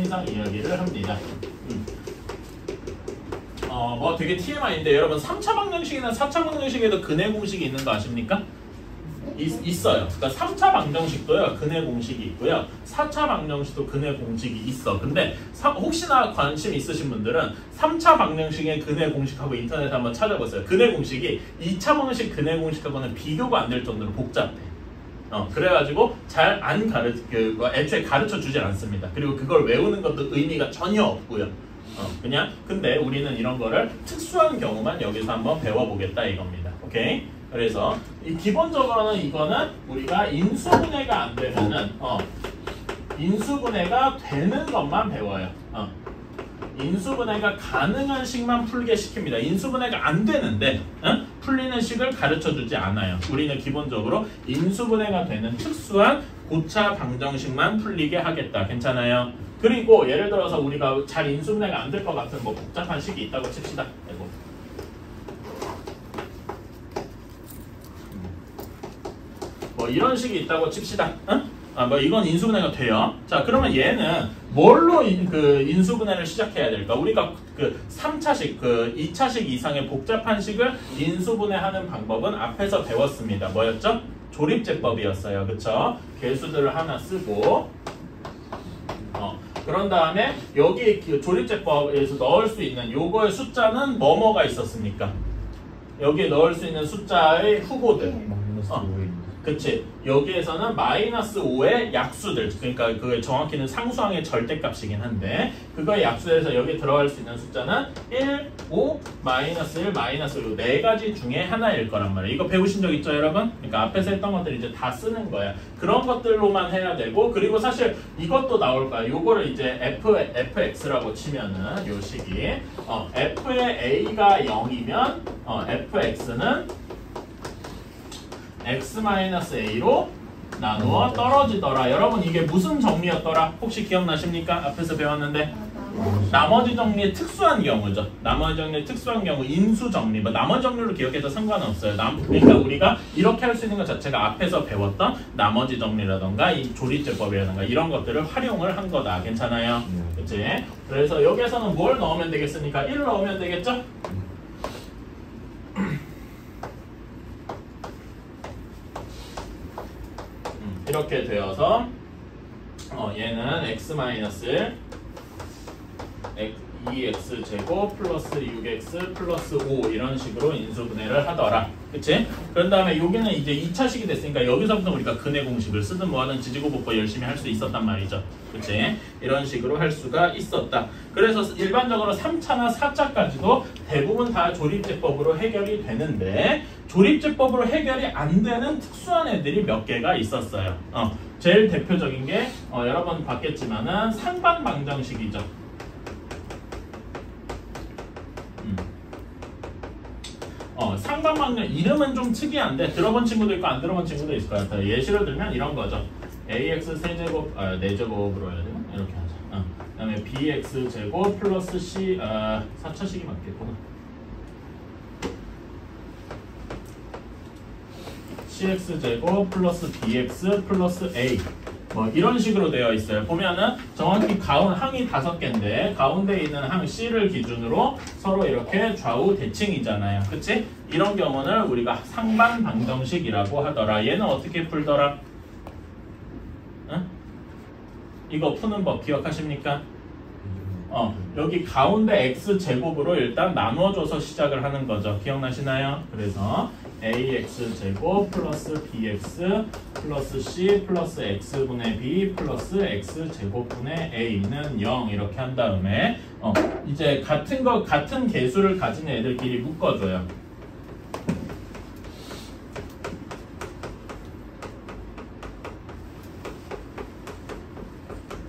항상 이야기를 합니다. 뭐 되게 TMI인데 여러분 3차 방정식이나 4차 방정식에도 근해 공식이 있는 거 아십니까? 있어요. 그러니까 3차 방정식도요 근해 공식이 있고요. 4차 방정식도 근해 공식이 있어. 근데 혹시나 관심 있으신 분들은 3차 방정식의 근해 공식하고 인터넷에 한번 찾아보세요. 근해 공식이 2차 방정식 근해 공식하고는 비교가 안 될 정도로 복잡해. 그래가지고 잘 안 애초에 가르쳐 주질 않습니다. 그리고 그걸 외우는 것도 의미가 전혀 없고요. 그냥 근데 우리는 이런 거를 특수한 경우만 여기서 한번 배워보겠다 이겁니다. 오케이? 그래서 이 기본적으로는 이거는 우리가 인수분해가 안 되면은 인수분해가 되는 것만 배워요. 인수분해가 가능한 식만 풀게 시킵니다. 인수분해가 안 되는데 풀리는 식을 가르쳐주지 않아요. 우리는 기본적으로 인수분해가 되는 특수한 고차 방정식만 풀리게 하겠다. 괜찮아요? 그리고 예를 들어서 우리가 잘 인수분해가 안 될 것 같은 뭐 복잡한 식이 있다고 칩시다. 뭐 이런 식이 있다고 칩시다. 뭐 이건 인수분해가 돼요. 자, 그러면 얘는 뭘로 인수분해를 시작해야 될까? 우리가 그 3차식, 2차식 이상의 복잡한 식을 인수분해하는 방법은 앞에서 배웠습니다. 뭐였죠? 조립제법이었어요. 그쵸? 개수들을 하나 쓰고 그런 다음에 여기 조립제법에서 넣을 수 있는 요거의 숫자는 뭐뭐가 있었습니까? 여기에 넣을 수 있는 숫자의 후보들. 그치. 여기에서는 마이너스 5의 약수들. 그러니까 그게 정확히는 상수항의 절대값이긴 한데 그거의 약수에서 여기 들어갈 수 있는 숫자는 1, 5, 마이너스 1, 마이너스 5 네 가지 중에 하나일 거란 말이에요. 이거 배우신 적 있죠, 여러분? 그러니까 앞에서 했던 것들 이제 다 쓰는 거야. 그런 것들로만 해야 되고 그리고 사실 이것도 나올 거야. 요거를 이제 fx라고 치면은 요 식이 f의 a가 0이면 fx는 x-a로 나누어 떨어지더라. 여러분 이게 무슨 정리였더라? 혹시 기억나십니까? 앞에서 배웠는데 나머지 정리의 특수한 경우죠. 나머지 정리의 특수한 경우 인수 정리. 뭐 나머지 정리로 기억해도 상관없어요. 그러니까 우리가 이렇게 할 수 있는 것 자체가 앞에서 배웠던 나머지 정리라던가 이 조립제법이라던가 이런 것들을 활용을 한 거다. 괜찮아요? 그치? 그래서 여기에서는 뭘 넣으면 되겠습니까? 1 넣으면 되겠죠? 이렇게 되어서 얘는 x-1 2x제곱 플러스 6x 플러스 5 이런 식으로 인수분해를 하더라. 그치? 그런 다음에 여기는 이제 2차식이 됐으니까 여기서부터 우리가 근해 공식을 쓰든 뭐하든 지지고볶고 열심히 할 수 있었단 말이죠. 그치? 이런 식으로 할 수가 있었다. 그래서 일반적으로 3차나 4차까지도 대부분 다 조립제법으로 해결이 되는데 조립제법으로 해결이 안 되는 특수한 애들이 몇 개가 있었어요. 제일 대표적인 게 여러분 봤겠지만은 상반방정식이죠. 상반방정 이름은 좀 특이한데 들어본 친구도 있고 안 들어본 친구도 있을 것 같아요. 예시를 들면 이런 거죠. ax 세제곱 4제곱으로 해야 되나? 이렇게 하자. 그 다음에 bx 제곱 플러스 c 4차식이 맞겠구나. cx 제곱 플러스 bx 플러스 a 뭐 이런 식으로 되어 있어요. 보면은 정확히 항이 5개인데 가운데 있는 항 C를 기준으로 서로 이렇게 좌우 대칭이잖아요. 그치? 이런 경우는 우리가 상반 방정식이라고 하더라. 얘는 어떻게 풀더라? 응? 이거 푸는 법 기억하십니까? 여기 가운데 x제곱으로 일단 나누어줘서 시작을 하는 거죠. 기억나시나요? 그래서 ax제곱 플러스 bx 플러스 c 플러스 x분의 b 플러스 x제곱분의 a는 0 이렇게 한 다음에 이제 같은 개수를 가진 애들끼리 묶어줘요.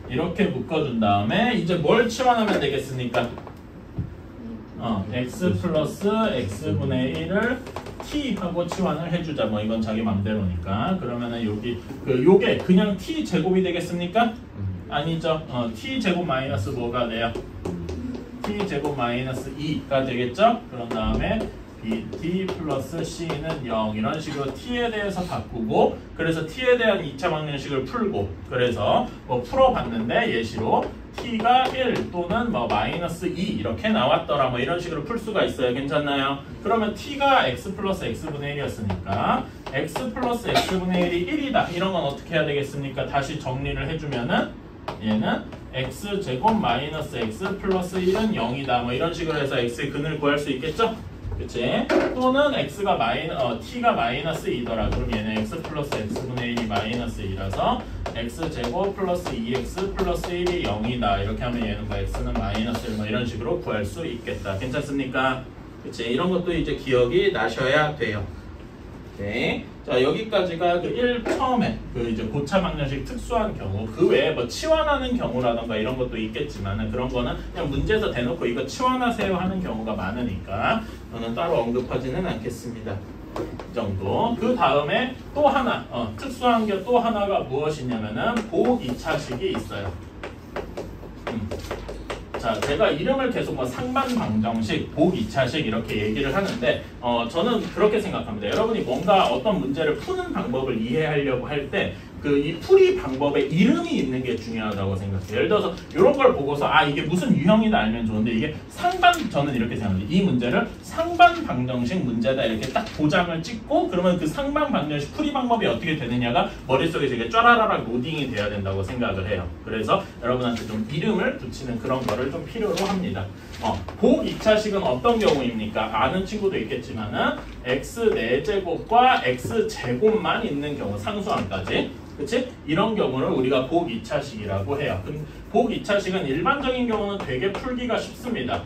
이렇게 묶어준 다음에 이제 뭘 치환하면 되겠습니까? x 플러스 x분의 1을 t 하고 치환을 해주자. 뭐 이건 자기 맘대로니까. 그러면은 요게 그냥 t 제곱이 되겠습니까? 아니죠. t 제곱 마이너스 뭐가 돼요? t 제곱 마이너스 2가 되겠죠? 그런 다음에 bt 플러스 c는 0 이런 식으로 t에 대해서 바꾸고 그래서 t에 대한 2차 방정식을 풀고 그래서 뭐 풀어봤는데 예시로 t가 1 또는 뭐 마이너스 2 이렇게 나왔더라 뭐 이런 식으로 풀 수가 있어요. 괜찮나요? 그러면 t가 x 플러스 x분의 1이었으니까 x 플러스 x분의 1이 1이다. 이런 건 어떻게 해야 되겠습니까? 다시 정리를 해주면은 얘는 x제곱 마이너스 x 플러스 1은 0이다. 뭐 이런 식으로 해서 x의 근을 구할 수 있겠죠? 그치? 또는 t가 마이너스 2더라. 그럼 얘는 x 플러스 x분의 1이 마이너스 2라서 x제곱 플러스 2x 플러스 1이 0이다. 이렇게 하면 얘는 뭐 x는 마이너스 1 뭐 이런 식으로 구할 수 있겠다. 괜찮습니까? 그치? 이런 것도 이제 기억이 나셔야 돼요. 오케이. 자, 여기까지가 그 1 처음에 그 이제 고차 방정식 특수한 경우, 그 외에 뭐 치환하는 경우라던가 이런 것도 있겠지만은 그런 거는 그냥 문제에서 대놓고 이거 치환하세요 하는 경우가 많으니까 저는 따로 언급하지는 않겠습니다. 이 정도. 그 다음에 또 하나 특수한 게 또 하나가 무엇이냐면은 보호 2차식이 있어요. 자, 제가 이름을 계속 뭐 상반 방정식, 복 2차식 이렇게 얘기를 하는데 저는 그렇게 생각합니다. 여러분이 뭔가 어떤 문제를 푸는 방법을 이해하려고 할 때 그 이 풀이 방법에 이름이 있는 게 중요하다고 생각해요. 예를 들어서 이런 걸 보고서 아 이게 무슨 유형이다 알면 좋은데 이게 저는 이렇게 생각합니다. 이 문제를 상반 방정식 문제다 이렇게 딱 도장을 찍고 그러면 그 상반 방정식 풀이 방법이 어떻게 되느냐가 머릿속에 되게 쫘라라락 로딩이 돼야 된다고 생각을 해요. 그래서 여러분한테 좀 이름을 붙이는 그런 거를 좀 필요로 합니다. 복 2차식은 어떤 경우입니까? 아는 친구도 있겠지만은 x 4제곱과 x 제곱만 있는 경우 상수항까지 그치? 이런 경우를 우리가 복 2차식이라고 해요. 복 2차식은 일반적인 경우는 되게 풀기가 쉽습니다.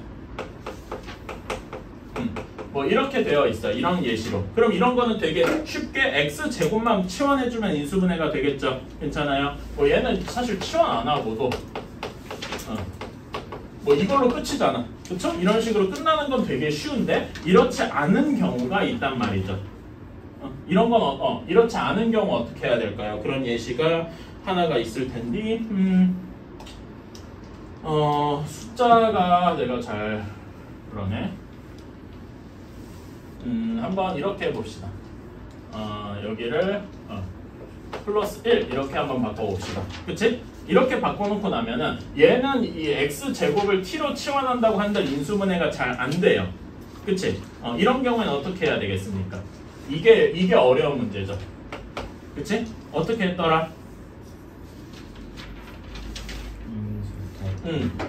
뭐 이렇게 되어 있어요. 이런 예시로. 그럼 이런 거는 되게 쉽게 x제곱만 치환해주면 인수분해가 되겠죠? 괜찮아요? 뭐 얘는 사실 치환 안 하고도 뭐 이걸로 끝이잖아. 그쵸? 이런 식으로 끝나는 건 되게 쉬운데 이렇지 않은 경우가 있단 말이죠. 이런 건 이렇지 않은 경우 어떻게 해야 될까요? 그런 예시가 하나가 있을 텐데 숫자가 내가 잘 그러네. 한번 이렇게 해봅시다. 여기를 플러스 1 이렇게 한번 바꿔봅시다. 그치? 이렇게 바꿔놓고 나면은 얘는 이 x제곱을 t로 치환한다고 한들 인수분해가 잘 안 돼요. 그치? 이런 경우에는 어떻게 해야 되겠습니까? 이게 어려운 문제죠. 그치? 어떻게 했더라?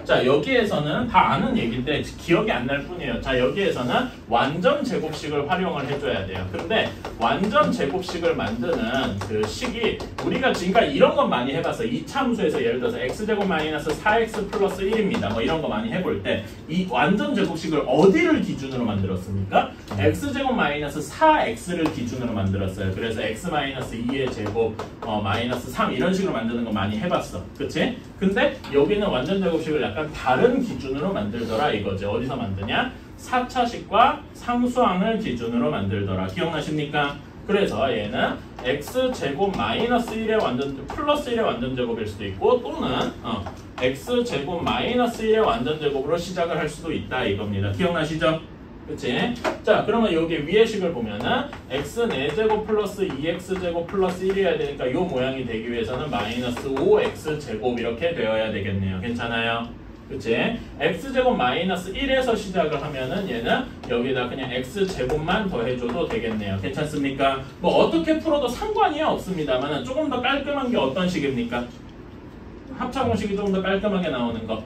자, 여기에서는 다 아는 얘기인데 기억이 안 날 뿐이에요. 자, 여기에서는 완전 제곱식을 활용을 해줘야 돼요. 근데 완전 제곱식을 만드는 그 식이 우리가 지금까지 이런 건 많이 해봤어. 이 참수에서 예를 들어서 x제곱 마이너스 4x 플러스 1입니다. 뭐 이런 거 많이 해볼 때 이 완전 제곱식을 어디를 기준으로 만들었습니까? x제곱 마이너스 4x를 기준으로 만들었어요. 그래서 x 마이너스 2의 제곱 마이너스 3 이런 식으로 만드는 거 많이 해봤어. 그치? 근데 여기는 완전 제곱식을 약간 다른 기준으로 만들더라 이거죠. 어디서 만드냐? 4차식과 상수항을 기준으로 만들더라. 기억나십니까? 그래서 얘는 x제곱 마이너스 1의 플러스 1의 완전제곱일 수도 있고 또는 x제곱 마이너스 1의 완전제곱으로 시작을 할 수도 있다 이겁니다. 기억나시죠? 그치? 자, 그러면 여기 위의 식을 보면은 x 4제곱 플러스 2x제곱 플러스 1이어야 되니까 이 모양이 되기 위해서는 마이너스 5x제곱 이렇게 되어야 되겠네요. 괜찮아요? 그치? x제곱 마이너스 1에서 시작을 하면은 얘는 여기다 그냥 x제곱만 더해줘도 되겠네요. 괜찮습니까? 뭐 어떻게 풀어도 상관이 없습니다만 조금 더 깔끔한 게 어떤 식입니까? 합차공식이 조금 더 깔끔하게 나오는 거.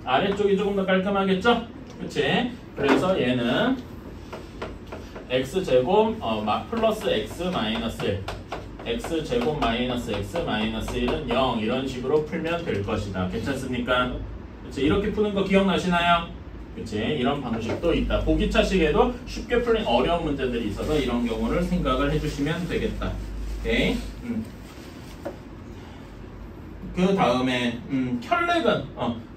아래쪽이 조금 더 깔끔하겠죠? 그치? 그래서 얘는 x제곱 플러스 x 마이너스 1 x제곱 마이너스 x 마이너스 1은 0 이런 식으로 풀면 될 것이다. 괜찮습니까? 그치? 이렇게 푸는 거 기억나시나요? 그치? 이런 방식도 있다. 보기차식에도 쉽게 풀린 어려운 문제들이 있어서 이런 경우를 생각을 해주시면 되겠다. 오케이? 그 다음에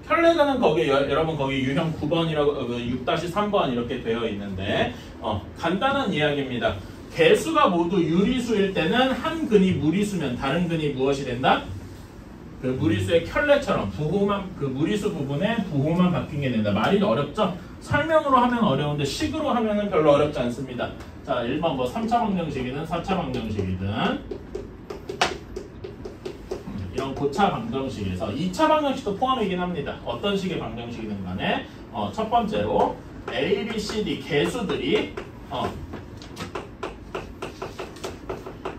혈렉은 거기 여러분 거기 유형 9번이라고 6-3번 이렇게 되어 있는데 간단한 이야기입니다. 개수가 모두 유리수일 때는 한 근이 무리수면 다른 근이 무엇이 된다? 그 무리수의 켤레처럼 그 무리수 부분에 부호만 바뀌게 된다. 말이 어렵죠? 설명으로 하면 어려운데 식으로 하면은 별로 어렵지 않습니다. 자, 1번 뭐 3차 방정식이든 4차 방정식이든 이런 그러면 고차 방정식에서 2차 방정식도 포함이긴 합니다. 어떤 식의 방정식이든 간에 첫 번째로 A, B, C, D 개수들이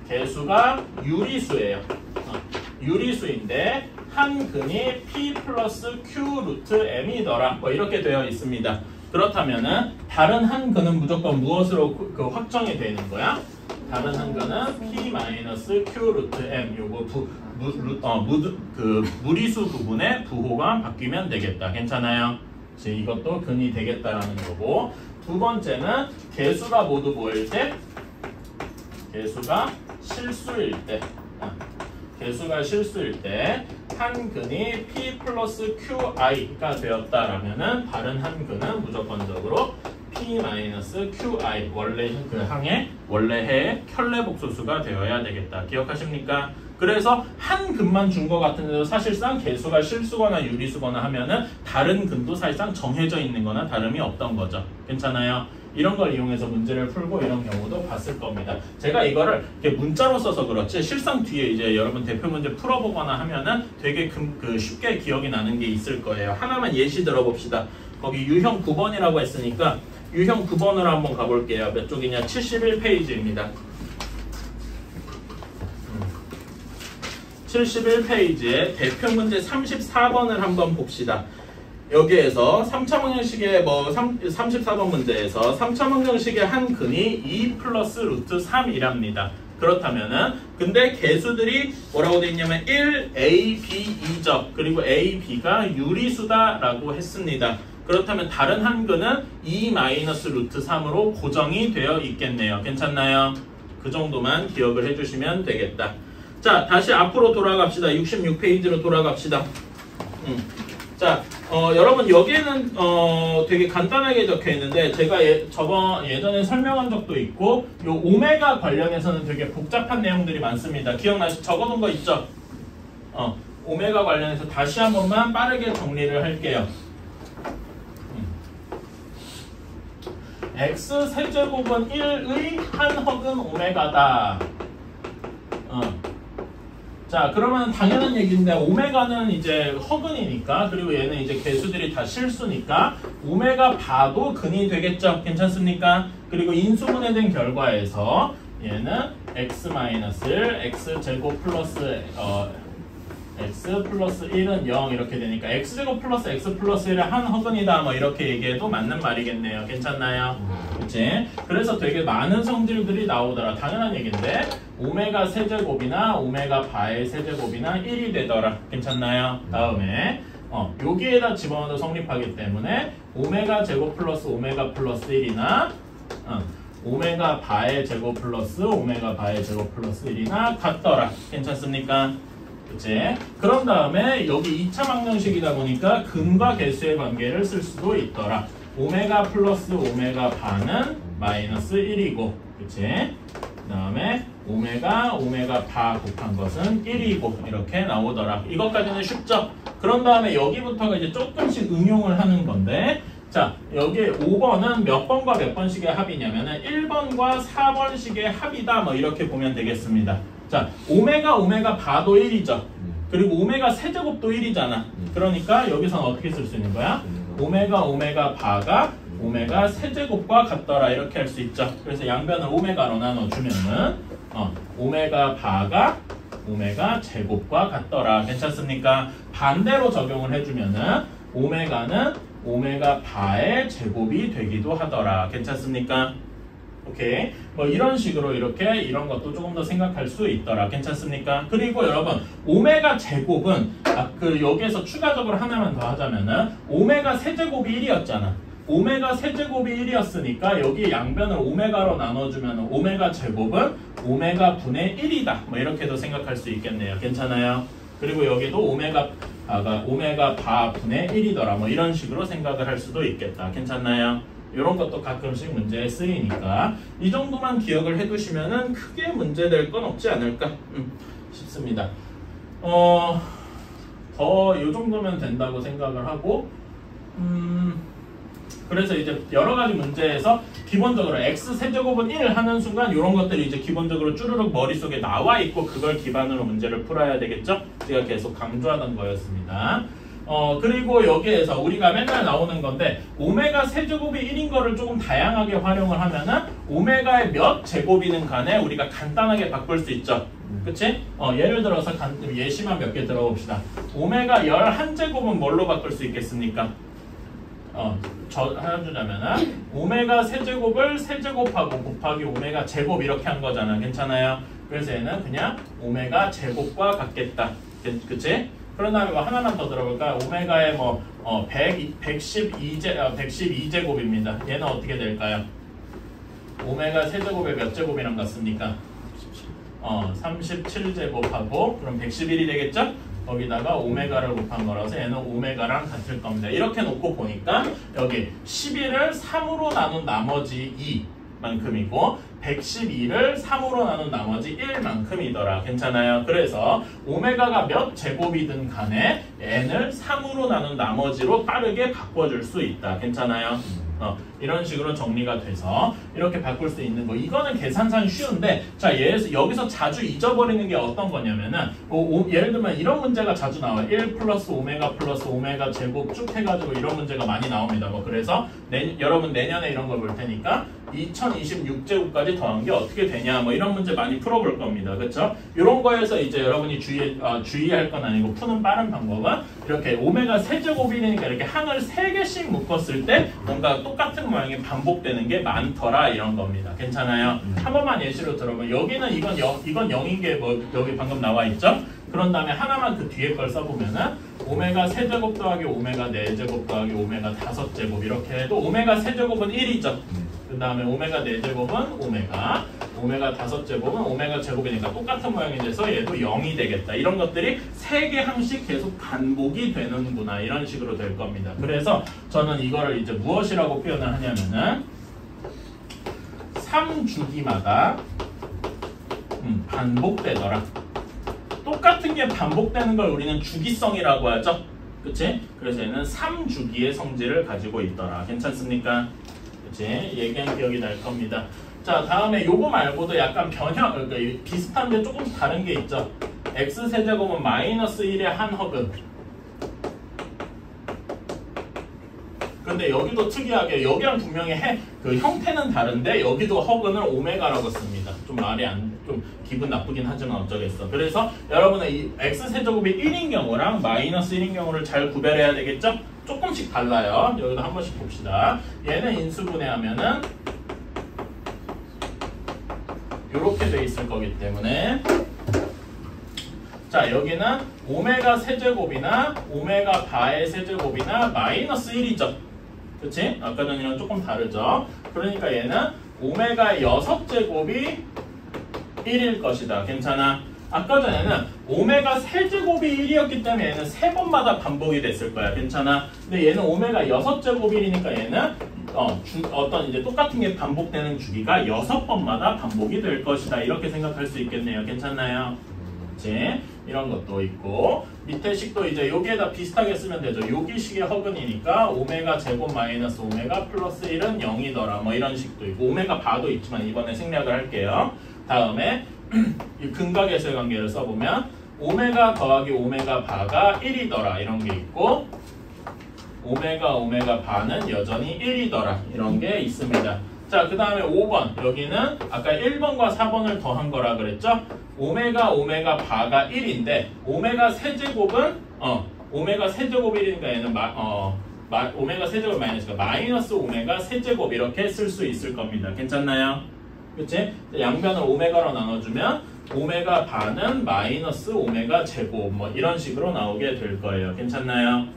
개수가 유리수예요. 유리수인데 한 근이 P 플러스 Q 루트 M이더라. 뭐 이렇게 되어 있습니다. 그렇다면은 다른 한 근은 무조건 무엇으로 확정이 되는 거야? 다른 한 근은 P 마이너스 Q 루트 M 요거 무리수 부분의 부호가 바뀌면 되겠다. 괜찮아요? 이것도 근이 되겠다라는 거고, 두 번째는 개수가 모두 뭐일 때? 개수가 실수일 때. 개수가 실수일 때 한 근이 P 플러스 QI가 되었다라면은 다른 한 근은 무조건적으로 P 마이너스 QI 원래 그 항의 원래의 켤레 복소수가 되어야 되겠다. 기억하십니까? 그래서 한 근만 준 것 같은데도 사실상 개수가 실수거나 유리수거나 하면은 다른 근도 사실상 정해져 있는 거나 다름이 없던 거죠. 괜찮아요? 이런 걸 이용해서 문제를 풀고 이런 경우도 봤을 겁니다. 제가 이거를 이렇게 문자로 써서 그렇지 실상 뒤에 이제 여러분 대표 문제 풀어보거나 하면은 되게 쉽게 기억이 나는 게 있을 거예요. 하나만 예시 들어봅시다. 거기 유형 9번이라고 했으니까 유형 9번으로 한번 가볼게요. 몇 쪽이냐? 71페이지입니다. 71페이지에 대표 문제 34번을 한번 봅시다. 여기에서 3차 방정식의 34번 문제에서 3차 방정식의 한 근이 2 플러스 루트 3이랍니다. 그렇다면은 근데 개수들이 뭐라고 되어 있냐면 1, A, B, 2죠. 그리고 A, B가 유리수다라고 했습니다. 그렇다면 다른 한 근은 2 마이너스 루트 3으로 고정이 되어 있겠네요. 괜찮나요? 그 정도만 기억을 해주시면 되겠다. 자, 다시 앞으로 돌아갑시다. 66페이지로 돌아갑시다. 자, 여러분 여기에는 되게 간단하게 적혀 있는데 제가 예전에 설명한 적도 있고 요 오메가 관련해서는 되게 복잡한 내용들이 많습니다. 적어둔 거 있죠? 오메가 관련해서 다시 한 번만 빠르게 정리를 할게요. x 세제곱은 1의 한 허근 오메가다. 자, 그러면 당연한 얘기인데 오메가는 이제 허근이니까, 그리고 얘는 이제 개수들이 다 실수니까 오메가 바도 근이 되겠죠. 괜찮습니까? 그리고 인수분해된 결과에서 얘는 x-1 x제곱 플러스 x 플러스 1은 0 이렇게 되니까 x제곱 플러스 x 플러스 1의 한 허근이다 뭐 이렇게 얘기해도 맞는 말이겠네요. 괜찮나요? 그치? 그래서 되게 많은 성질들이 나오더라. 당연한 얘기인데 오메가 세제곱이나 오메가 바의 세제곱이나 1이 되더라. 괜찮나요? 다음에 여기에다 집어넣어도 성립하기 때문에 오메가 제곱 플러스 오메가 플러스 1이나 오메가 바의 제곱 플러스 오메가 바의 제곱 플러스 1이나 같더라. 괜찮습니까? 그치? 그런 다음에 여기 2차 방정식이다 보니까 근과 개수의 관계를 쓸 수도 있더라. 오메가 플러스 오메가 바는 마이너스 1이고, 그치? 그 다음에 오메가 바 곱한 것은 1이고 이렇게 나오더라. 이것까지는 쉽죠? 그런 다음에 여기부터가 이제 조금씩 응용을 하는 건데, 자, 여기 5번은 몇 번과 몇 번씩의 합이냐면은 1번과 4번씩의 합이다 뭐 이렇게 보면 되겠습니다. 자, 오메가 바도 1이죠. 그리고 오메가 세제곱도 1이잖아. 그러니까 여기서는 어떻게 쓸 수 있는 거야? 오메가 바가 오메가 세제곱과 같더라 이렇게 할 수 있죠. 그래서 양변을 오메가로 나눠주면은 오메가 바가 오메가 제곱과 같더라. 괜찮습니까? 반대로 적용을 해주면은 오메가는 오메가 바의 제곱이 되기도 하더라. 괜찮습니까? 오케이. 뭐 이런 식으로 이렇게 이런 것도 조금 더 생각할 수 있더라. 괜찮습니까? 그리고 여러분 오메가 제곱은 여기에서 추가적으로 하나만 더 하자면은 오메가 세제곱이 1이었잖아. 오메가 세제곱이 1이었으니까 여기 양변을 오메가로 나눠주면 오메가 제곱은 오메가 분의 1이다. 뭐 이렇게도 생각할 수 있겠네요. 괜찮아요? 그리고 여기도 오메가 바 분의 1이더라. 뭐 이런 식으로 생각을 할 수도 있겠다. 괜찮나요? 이런 것도 가끔씩 문제에 쓰이니까 이 정도만 기억을 해두시면은 크게 문제될 건 없지 않을까 싶습니다. 더 이 정도면 된다고 생각을 하고 그래서 이제 여러 가지 문제에서 기본적으로 x 세제곱은 1 하는 순간 이런 것들이 이제 기본적으로 쭈르륵 머릿속에 나와 있고 그걸 기반으로 문제를 풀어야 되겠죠? 제가 계속 강조하던 거였습니다. 그리고 여기에서 우리가 맨날 나오는 건데 오메가 세제곱이 1인 거를 조금 다양하게 활용을 하면은 오메가의 몇 제곱이든 간에 우리가 간단하게 바꿀 수 있죠. 그치? 예를 들어서 예시만 몇 개 들어봅시다. 오메가 11제곱은 뭘로 바꿀 수 있겠습니까? 해주자면은 오메가 세제곱을 세제곱하고 곱하기 오메가 제곱 이렇게 한 거잖아. 괜찮아요? 그래서 얘는 그냥 오메가 제곱과 같겠다. 그치? 그런 다음에 뭐 하나만 더 들어볼까? 오메가의 112제곱입니다. 얘는 어떻게 될까요? 오메가 세제곱에 몇 제곱이랑 같습니까? 37제곱하고 그럼 111이 되겠죠? 거기다가 오메가를 곱한 거라서 얘는 오메가랑 같을 겁니다. 이렇게 놓고 보니까 여기 11을 3으로 나눈 나머지 2만큼이고 112를 3으로 나눈 나머지 1만큼이더라. 괜찮아요? 그래서 오메가가 몇 제곱이든 간에 n을 3으로 나눈 나머지로 빠르게 바꿔줄 수 있다. 괜찮아요? 이런 식으로 정리가 돼서 이렇게 바꿀 수 있는 거. 이거는 계산상 쉬운데 자 여기서 자주 잊어버리는 게 어떤 거냐면은 예를 들면 이런 문제가 자주 나와요. 1 플러스 오메가 제곱 쭉 해가지고 이런 문제가 많이 나옵니다. 그래서 여러분 내년에 이런 걸 볼 테니까 2026제곱까지 더한 게 어떻게 되냐 이런 문제 많이 풀어볼 겁니다. 그렇죠? 이런 거에서 이제 여러분이 주의할 건 아니고 푸는 빠른 방법은 이렇게 오메가 세제곱이니까 이렇게 항을 3개씩 묶었을 때 뭔가 똑같은 모양이 반복되는 게 많더라 이런 겁니다. 괜찮아요? 한 번만 예시로 들어보면 여기는 이건 0인 게 여기 방금 나와 있죠? 그런 다음에 하나만 그 뒤에 걸 써보면은 오메가 세제곱 더하기 오메가 4제곱 더하기 오메가 5제곱 이렇게 해도 오메가 세제곱은 1이죠. 그 다음에 오메가 4제곱은 오메가 5제곱은 오메가 제곱이니까 똑같은 모양이 돼서 얘도 0이 되겠다. 이런 것들이 3개 항씩 계속 반복이 되는구나. 이런 식으로 될 겁니다. 그래서 저는 이거를 이제 무엇이라고 표현을 하냐면은 3주기마다 반복되더라. 똑같은 게 반복되는 걸 우리는 주기성이라고 하죠. 그치? 그래서 얘는 3주기의 성질을 가지고 있더라. 괜찮습니까? 그치? 얘기한 기억이 날 겁니다. 자, 다음에 요거 말고도 약간 그러니까 비슷한데 조금 다른 게 있죠. x세제곱은 마이너스 1의 한 허근. 근데 여기도 특이하게 여기랑 분명히 그 형태는 다른데 여기도 허근을 오메가라고 씁니다. 좀 좀 기분 나쁘긴 하지만 어쩌겠어. 그래서 여러분은 이 x세제곱이 1인 경우랑 마이너스 1인 경우를 잘 구별해야 되겠죠? 조금씩 달라요. 여기도 한 번씩 봅시다. 얘는 인수분해하면은 이렇게 돼 있을 거기 때문에 자 여기는 오메가 세제곱이나 오메가 바의 세제곱이나 마이너스 1이죠. 그치? 아까 전이랑 조금 다르죠. 그러니까 얘는 오메가 6제곱이 1일 것이다. 괜찮아? 아까 전에는 오메가 세제곱이 1이었기 때문에 얘는 3번마다 반복이 됐을 거야. 괜찮아? 근데 얘는 오메가 6제곱 1이니까 얘는 어떤 이제 똑같은 게 반복되는 주기가 6번마다 반복이 될 것이다. 이렇게 생각할 수 있겠네요. 괜찮나요? 그치? 이런 것도 있고 밑에 식도 이제 여기에다 비슷하게 쓰면 되죠. 여기 식의 허근이니까 오메가 제곱 마이너스 오메가 플러스 1은 0이더라. 이런 식도 있고 오메가 바도 있지만 이번에 생략을 할게요. 다음에 이 근각에서의 관계를 써보면 오메가 더하기 오메가 바가 1이더라. 이런 게 있고 오메가 바는 여전히 1이더라. 이런 게 있습니다. 자, 그 다음에 5번. 여기는 아까 1번과 4번을 더한 거라 그랬죠? 오메가 바가 1인데 오메가 세제곱은 오메가 세제곱 1이니까 얘는 오메가 세제곱 마이너스가 마이너스 오메가 세제곱 이렇게 쓸 수 있을 겁니다. 괜찮나요? 그치? 양변을 오메가로 나눠주면 오메가 바는 마이너스 오메가 제곱 이런 식으로 나오게 될 거예요. 괜찮나요?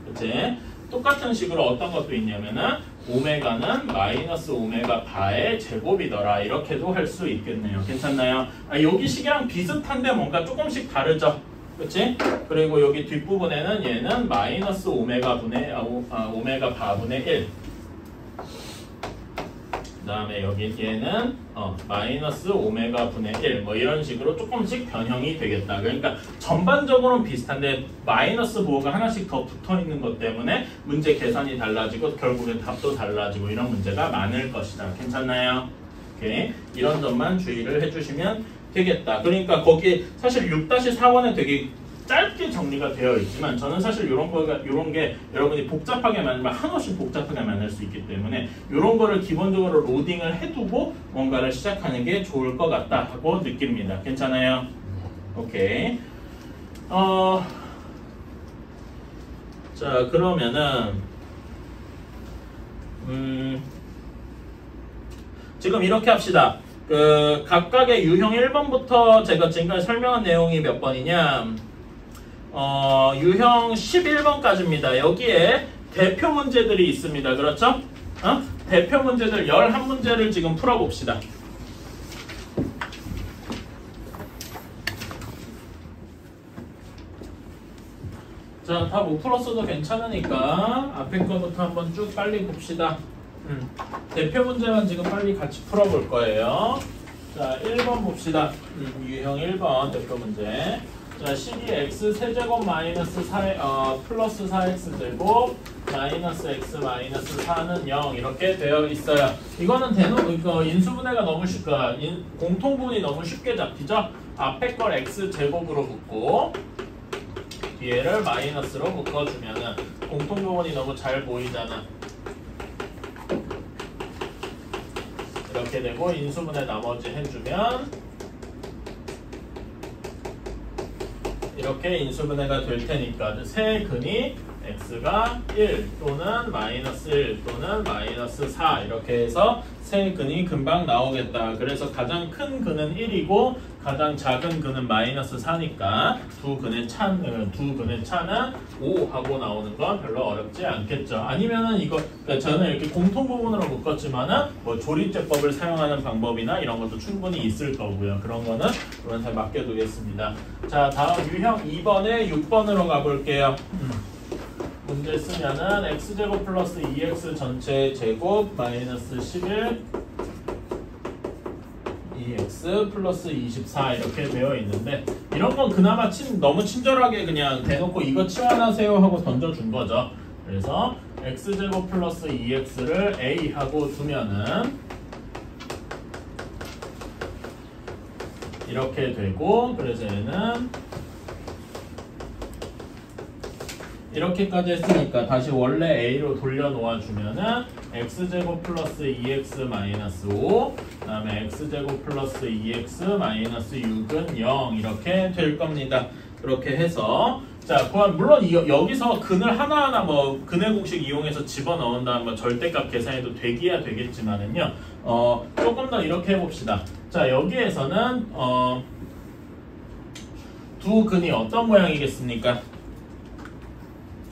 그치? 똑같은 식으로 어떤 것도 있냐면은 오메가는 마이너스 오메가 바의 제곱이더라. 이렇게도 할 수 있겠네요. 괜찮나요? 여기 식이랑 비슷한데 뭔가 조금씩 다르죠? 그치? 그리고 여기 뒷부분에는 얘는 마이너스 오메가 바분의 1. 그 다음에 여기 얘는 마이너스 오메가 분의 1 이런 식으로 조금씩 변형이 되겠다. 그러니까 전반적으로는 비슷한데 마이너스 부호가 하나씩 더 붙어있는 것 때문에 문제 계산이 달라지고 결국엔 답도 달라지고 이런 문제가 많을 것이다. 괜찮나요? 오케이. 이런 점만 주의를 해주시면 되겠다. 그러니까 거기 사실 6-4번에 되게 짧게 정리가 되어 있지만 저는 사실 이런 게 여러분이 복잡하게 만들면 한없이 복잡하게 만들 수 있기 때문에 이런 거를 기본적으로 로딩을 해두고 뭔가를 시작하는 게 좋을 것 같다 하고 느낍니다. 괜찮아요? 오케이. 자 그러면은 지금 이렇게 합시다. 그 각각의 유형 1번부터 제가 지금까지 설명한 내용이 몇 번이냐? 유형 11번까지입니다. 여기에 대표 문제들이 있습니다. 그렇죠? 대표 문제들 11문제를 지금 풀어봅시다. 자, 다 못 풀었어도 괜찮으니까 앞에 거부터 한번 쭉 빨리 봅시다. 대표 문제만 지금 빨리 같이 풀어볼 거예요. 자, 1번 봅시다. 유형 1번 대표 문제. 자, 12x 세제곱 마이너스 4, 플러스 4x 제곱 마이너스 x 마이너스 4는 0 이렇게 되어 있어요. 이거는 인수분해가 너무 쉽다. 공통분이 너무 쉽게 잡히죠? 앞에 걸 x 제곱으로 묶고 뒤에를 마이너스로 묶어주면은 공통부분이 너무 잘 보이잖아. 이렇게 되고 인수분해 나머지 해주면 이렇게 인수분해가 될 테니까 세 근이 x가 1 또는 마이너스 1 또는 마이너스 4 이렇게 해서 세 근이 금방 나오겠다. 그래서 가장 큰 근은 1이고 가장 작은 근은 마이너스 4니까 두 근의 차는 5 하고 나오는 건 별로 어렵지 않겠죠. 아니면은 이거 그러니까 저는 이렇게 공통 부분으로 묶었지만은 뭐 조립제법을 사용하는 방법이나 이런 것도 충분히 있을 거고요. 그런 거는 그런한테 맡겨두겠습니다. 자, 다음 유형 2번에 6번으로 가볼게요. 문제 쓰면은 x제곱 플러스 2x 전체 제곱 마이너스 11 2x 플러스 24 이렇게 되어 있는데 이런 건 그나마 너무 친절하게 그냥 대놓고 이거 치환하세요 하고 던져준 거죠. 그래서 x제곱 플러스 2x를 a 하고 두면은 이렇게 되고 그래서 얘는 이렇게까지 했으니까 다시 원래 a로 돌려놓아 주면은 x제곱 플러스 2x 마이너스 5 그 다음에 x제곱 플러스 2x 마이너스 6은 0 이렇게 될 겁니다. 그렇게 해서 자, 물론 여기서 근을 하나하나 뭐 근의 공식 이용해서 집어넣은 다음 뭐 절대값 계산해도 되기야 되겠지만은요 조금 더 이렇게 해봅시다. 자, 여기에서는 두 근이 어떤 모양이겠습니까?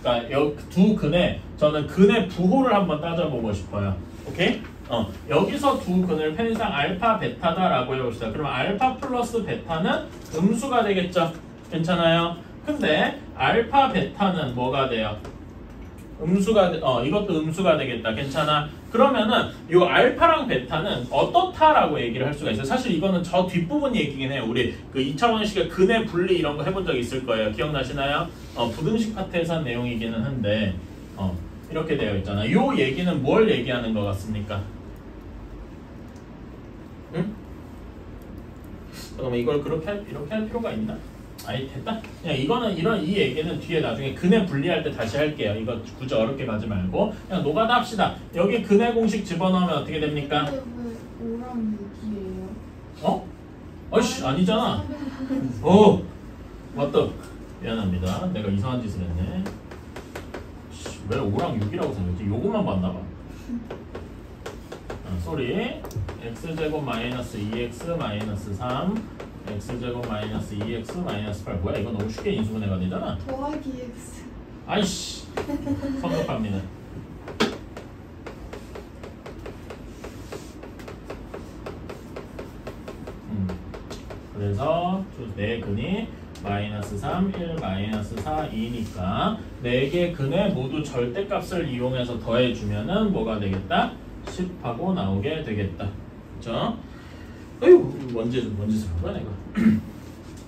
그러니까 두 근에 저는 근의 부호를 한번 따져보고 싶어요. 오케이? 여기서 두 근을 편의상 알파 베타다라고 해봅시다. 그러면 알파 플러스 베타는 음수가 되겠죠? 괜찮아요? 근데 알파 베타는 뭐가 돼요? 이것도 음수가 되겠다. 괜찮아? 그러면은 이 알파랑 베타는 어떻다라고 얘기를 할 수가 있어요. 사실 이거는 저 뒷부분 얘기긴 해요. 우리 그 2차 원식의 근의 분리 이런 거 해본 적 있을 거예요. 기억나시나요? 부등식 파트에서 한 내용이기는 한데 이렇게 되어 있잖아. 이 얘기는 뭘 얘기하는 것 같습니까? 응? 그럼 이걸 이렇게 할 필요가 있나? 아니 됐다. 그냥 이거는 이 얘기는 뒤에 나중에 근의 분리할 때 다시 할게요. 이거 굳이 어렵게 가지 말고 그냥 노가다 합시다. 여기 근의 공식 집어넣으면 어떻게 됩니까? 왜 5랑 6이에요? 어이씨 아니잖아. 맞다. 미안합니다. 내가 이상한 짓을 했네. 왜 5랑 6이라고 생각했지? 요것만 봤나봐. 쏘리. x제곱 마이너스 2x 마이너스 3 x제곱 마이너스 2x 마이너스 8 뭐야? 이거 너무 쉽게 인수분해가 되잖아. 더하기 x 아이씨 성급합니다. 그래서 네 근이 마이너스 3, 1, 마이너스 4, 2니까 4개 근에 모두 절대값을 이용해서 더해주면은 뭐가 되겠다? 10하고 나오게 되겠다. 그쵸? 어휴, 뭔지 뭐야 내가.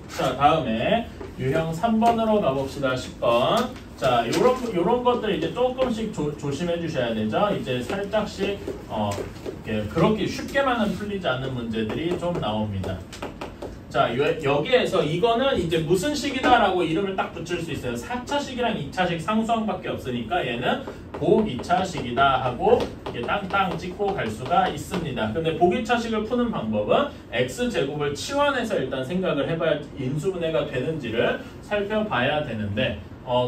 자, 다음에 유형 3번으로 가봅시다. 10번. 자, 요런 것들 이제 조금씩 조심해 주셔야 되죠. 이제 살짝씩 그렇게 쉽게만은 풀리지 않는 문제들이 좀 나옵니다. 자, 여기에서 이거는 이제 무슨 식이다라고 이름을 딱 붙일 수 있어요. 4차식이랑 2차식 상수항밖에 없으니까 얘는 복 2차식이다 하고 이렇게 땅땅 찍고 갈 수가 있습니다. 근데 복 2차식을 푸는 방법은 x제곱을 치환해서 일단 생각을 해봐야 인수분해가 되는지를 살펴봐야 되는데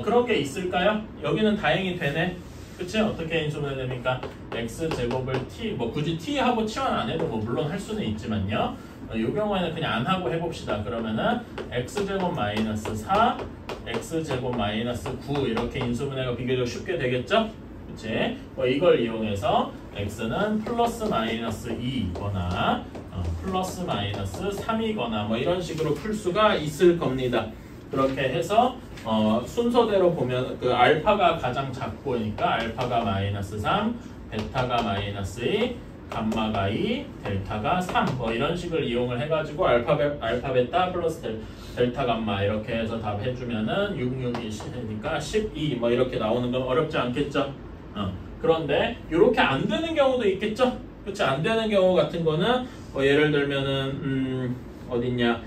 그런 게 있을까요? 여기는 다행히 되네. 그치? 어떻게 인수분해 됩니까? x제곱을 t, 뭐 굳이 t하고 치환 안 해도 뭐 물론 할 수는 있지만요. 이 경우에는 그냥 안 하고 해봅시다. 그러면은 x제곱 마이너스 4, x제곱 마이너스 9 이렇게 인수분해가 비교적 쉽게 되겠죠? 그치? 이걸 이용해서 x는 플러스 마이너스 2거나 플러스 마이너스 3이거나 뭐 이런 식으로 풀 수가 있을 겁니다. 그렇게 해서 순서대로 보면 그 알파가 가장 작고니까 알파가 마이너스 3, 베타가 마이너스 2, 감마가 2, 델타가 3 뭐 이런 식을 이용을 해가지고 알파 베타 플러스 델타 감마 이렇게 해서 답 해주면은 6, 6이 10이니까 12 뭐 이렇게 나오는 건 어렵지 않겠죠? 그런데 이렇게 안 되는 경우도 있겠죠? 그치? 안 되는 경우 같은 거는 예를 들면은 어딨냐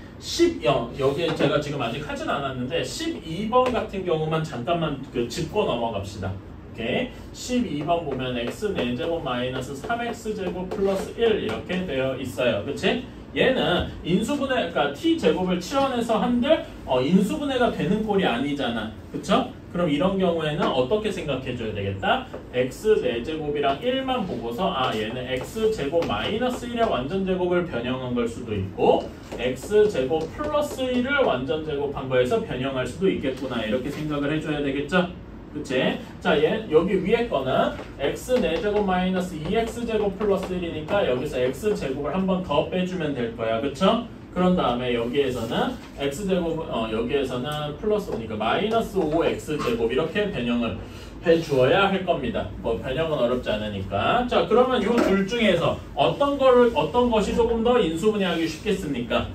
여기에 제가 지금 아직 하진 않았는데 12번 같은 경우만 잠깐만 짚고 넘어갑시다. 오케이. 12번 보면 x 4제곱 마이너스 3x제곱 플러스 1 이렇게 되어 있어요. 그치? 얘는 인수분해, 그러니까 t제곱을 치환해서 한들 인수분해가 되는 꼴이 아니잖아. 그쵸? 그럼 이런 경우에는 어떻게 생각해 줘야 되겠다? x 4제곱이랑 1만 보고서 얘는 x제곱 마이너스 1의 완전제곱을 변형한 걸 수도 있고 x제곱 플러스 1을 완전제곱한 거에서 변형할 수도 있겠구나 이렇게 생각을 해줘야 되겠죠? 그치? 자, 여기 위에 거는 x 4제곱 마이너스 2x제곱 플러스 1이니까 여기서 x제곱을 한 번 더 빼주면 될 거야. 그쵸? 그런 다음에 여기에서는 x제곱, 여기에서는 플러스 5니까 마이너스 5x제곱 이렇게 변형을 해주어야 할 겁니다. 뭐 변형은 어렵지 않으니까. 자, 그러면 이 둘 중에서 어떤 것이 조금 더 인수분해하기 쉽겠습니까?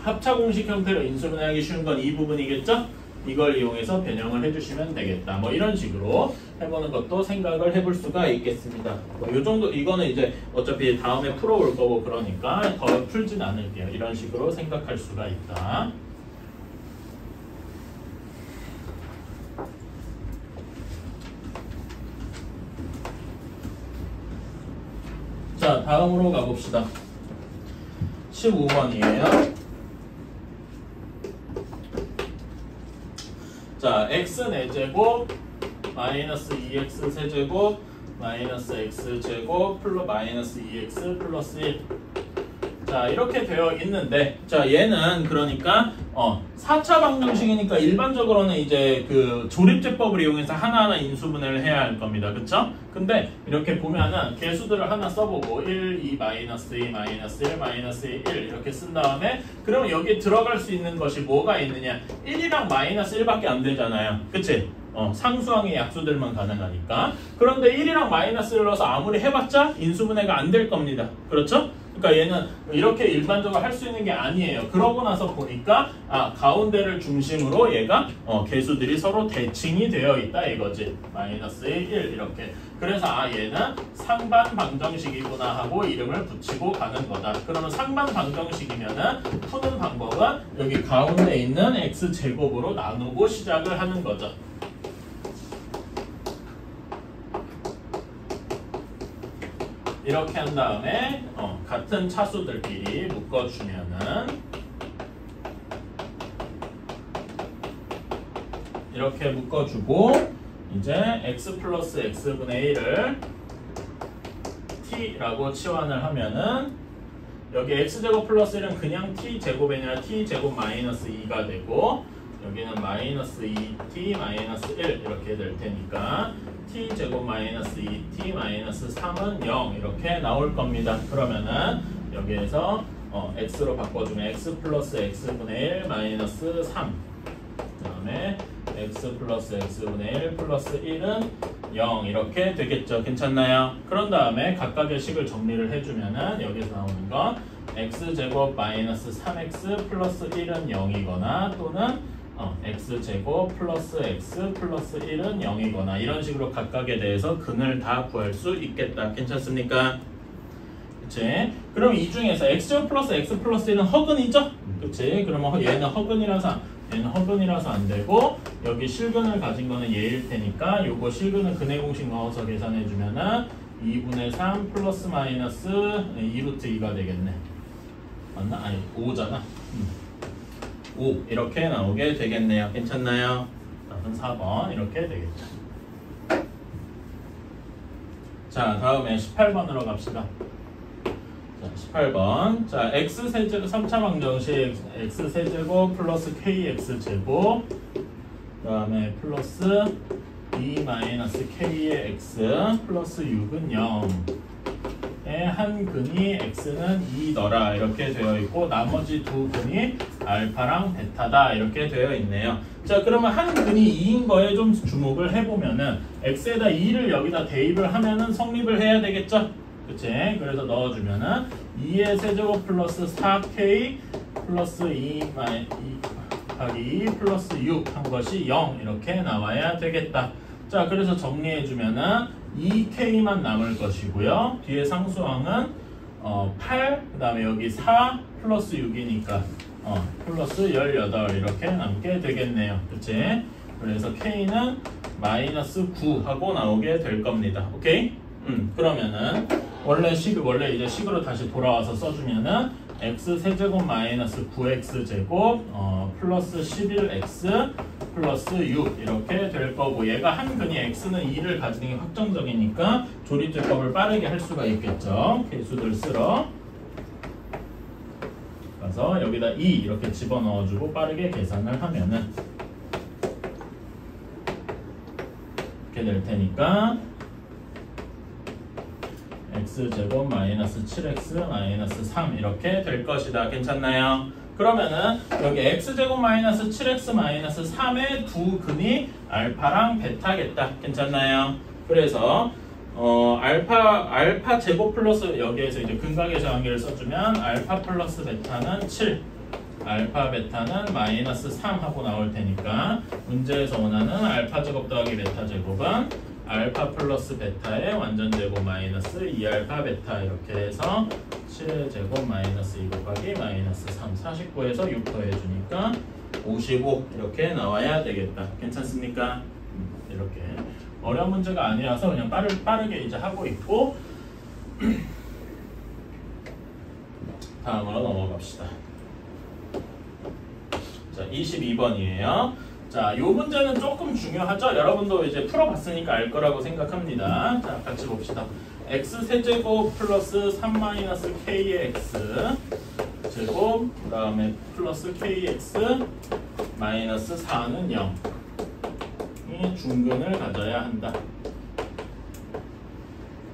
합차 공식 형태로 인수분해하기 쉬운 건 이 부분이겠죠? 이걸 이용해서 변형을 해주시면 되겠다. 뭐 이런 식으로 해보는 것도 생각을 해볼 수가 있겠습니다. 요 정도 이거는 이제 어차피 다음에 풀어올 거고 그러니까 더 풀진 않을게요. 이런 식으로 생각할 수가 있다. 자, 다음으로 가봅시다. 15번이에요. 자, x 4제곱 마이너스 2x 세제곱 마이너스 x제곱 플러스 마이너스 2x 플러스 1. 자, 이렇게 되어 있는데, 자, 얘는 그러니까 4차 방정식이니까 일반적으로는 이제 그 조립제법을 이용해서 하나하나 인수분해를 해야 할 겁니다. 그쵸? 근데 이렇게 보면은 개수들을 하나 써보고 1, 2, 마이너스 2, 마이너스 1, 마이너스 1 이렇게 쓴 다음에 그러면 여기에 들어갈 수 있는 것이 뭐가 있느냐? 1이랑 마이너스 1밖에 안 되잖아요. 그치? 상수항의 약수들만 가능하니까. 그런데 1이랑 마이너스를 넣어서 아무리 해봤자 인수분해가 안 될 겁니다. 그렇죠? 그러니까 얘는 이렇게 일반적으로 할 수 있는 게 아니에요. 그러고 나서 보니까 가운데를 중심으로 얘가 개수들이 서로 대칭이 되어 있다 이거지. 마이너스 1 이렇게. 그래서 얘는 상반 방정식이구나 하고 이름을 붙이고 가는 거다. 그러면 상반 방정식이면은 푸는 방법은 여기 가운데 있는 x제곱으로 나누고 시작을 하는 거죠. 이렇게 한 다음에 같은 차수들끼리 묶어주면은 이렇게 묶어주고 이제 x 플러스 x분의 1을 t라고 치환을 하면은 여기 x제곱 플러스 1은 그냥 t제곱이 아니라 t제곱 마이너스 2가 되고 여기는 마이너스 2t 마이너스 1 이렇게 될 테니까 t제곱 마이너스 2t 마이너스 3은 0 이렇게 나올 겁니다. 그러면은 여기에서 x로 바꿔주면 x 플러스 x분의 1 마이너스 3 그 다음에 x 플러스 x분의 1 플러스 1은 0 이렇게 되겠죠. 괜찮나요? 그런 다음에 각각의 식을 정리를 해주면은 여기서 나오는 건 x제곱 마이너스 3x 플러스 1은 0이거나 또는 x제곱 플러스 x 플러스 1은 0이거나 이런 식으로 각각에 대해서 근을 다 구할 수 있겠다. 괜찮습니까? 그치? 그럼 이 중에서 x제곱 플러스 x 플러스 1은 허근이죠? 그치? 그러면 얘는 허근이라서 안 되고 여기 실근을 가진 거는 얘일 테니까 요거 실근을 근해 공식 넣어서 계산해 주면은 2분의 3 플러스 마이너스 2루트 2가 되겠네. 맞나? 아니 5잖아. 5 이렇게 나오게 되겠네요. 괜찮나요? 답은 4번 이렇게 되겠죠. 자, 다음에 18번으로 갑시다. 자, 18번. 자, x세제곱 3차 방정식 x세제곱 플러스 kx제곱 그 다음에 플러스 2 마이너스 k의 x 플러스 6은 0의 한 근이 x는 2더라 이렇게 되어 있고 나머지 두 근이 알파랑 베타다 이렇게 되어 있네요. 자, 그러면 한 근이 2인 거에 좀 주목을 해보면은 x에다 2를 여기다 대입을 하면은 성립을 해야 되겠죠? 그치? 그래서 넣어주면은 2의 세제곱 플러스 4k 플러스 2 곱하기 2 플러스 6 한 것이 0 이렇게 나와야 되겠다. 자, 그래서 정리해주면은 2k만 남을 것이고요. 뒤에 상수항은 8, 그 다음에 여기 4 플러스 6이니까 플러스 18 이렇게 남게 되겠네요. 그치? 그래서 k는 마이너스 9 하고 나오게 될 겁니다. 오케이? 그러면은 원래 이제 식으로 다시 돌아와서 써주면은 x 세제곱 마이너스 9x 제곱 플러스 11x 플러스 6 이렇게 될 거고 얘가 한 근이 x는 2를 가지는 게 확정적이니까 조립제법을 빠르게 할 수가 있겠죠. 개수들 쓸어 가서 여기다 2 이렇게 집어넣어주고 빠르게 계산을 하면은 이렇게 될 테니까 x제곱 마이너스 7x 마이너스 3 이렇게 될 것이다. 괜찮나요? 그러면은 여기 x제곱 마이너스 7x 마이너스 3의 두 근이 알파랑 베타겠다. 괜찮나요? 그래서 알파 제곱 플러스 여기에서 이제 근각에서 관계를 써주면 알파 플러스 베타는 7 알파 베타는 마이너스 3 하고 나올 테니까 문제에서 원하는 알파 제곱 더하기 베타 제곱은 알파 플러스 베타의 완전 제곱 마이너스 2알파 베타 이렇게 해서 7의 제곱 마이너스 2 곱하기 마이너스 3 49에서 6 더해주니까 55 이렇게 나와야 되겠다. 괜찮습니까? 이렇게 어려운 문제가 아니라서 그냥 빠르게 이제 하고 있고 다음으로 넘어갑시다. 자, 22번이에요. 자, 이 문제는 조금 중요하죠? 여러분도 이제 풀어봤으니까 알 거라고 생각합니다. 자, 같이 봅시다. x세제곱 플러스 3-k의 x 제곱 그 다음에 플러스 kx 마이너스 4는 0 이 중근을 가져야 한다.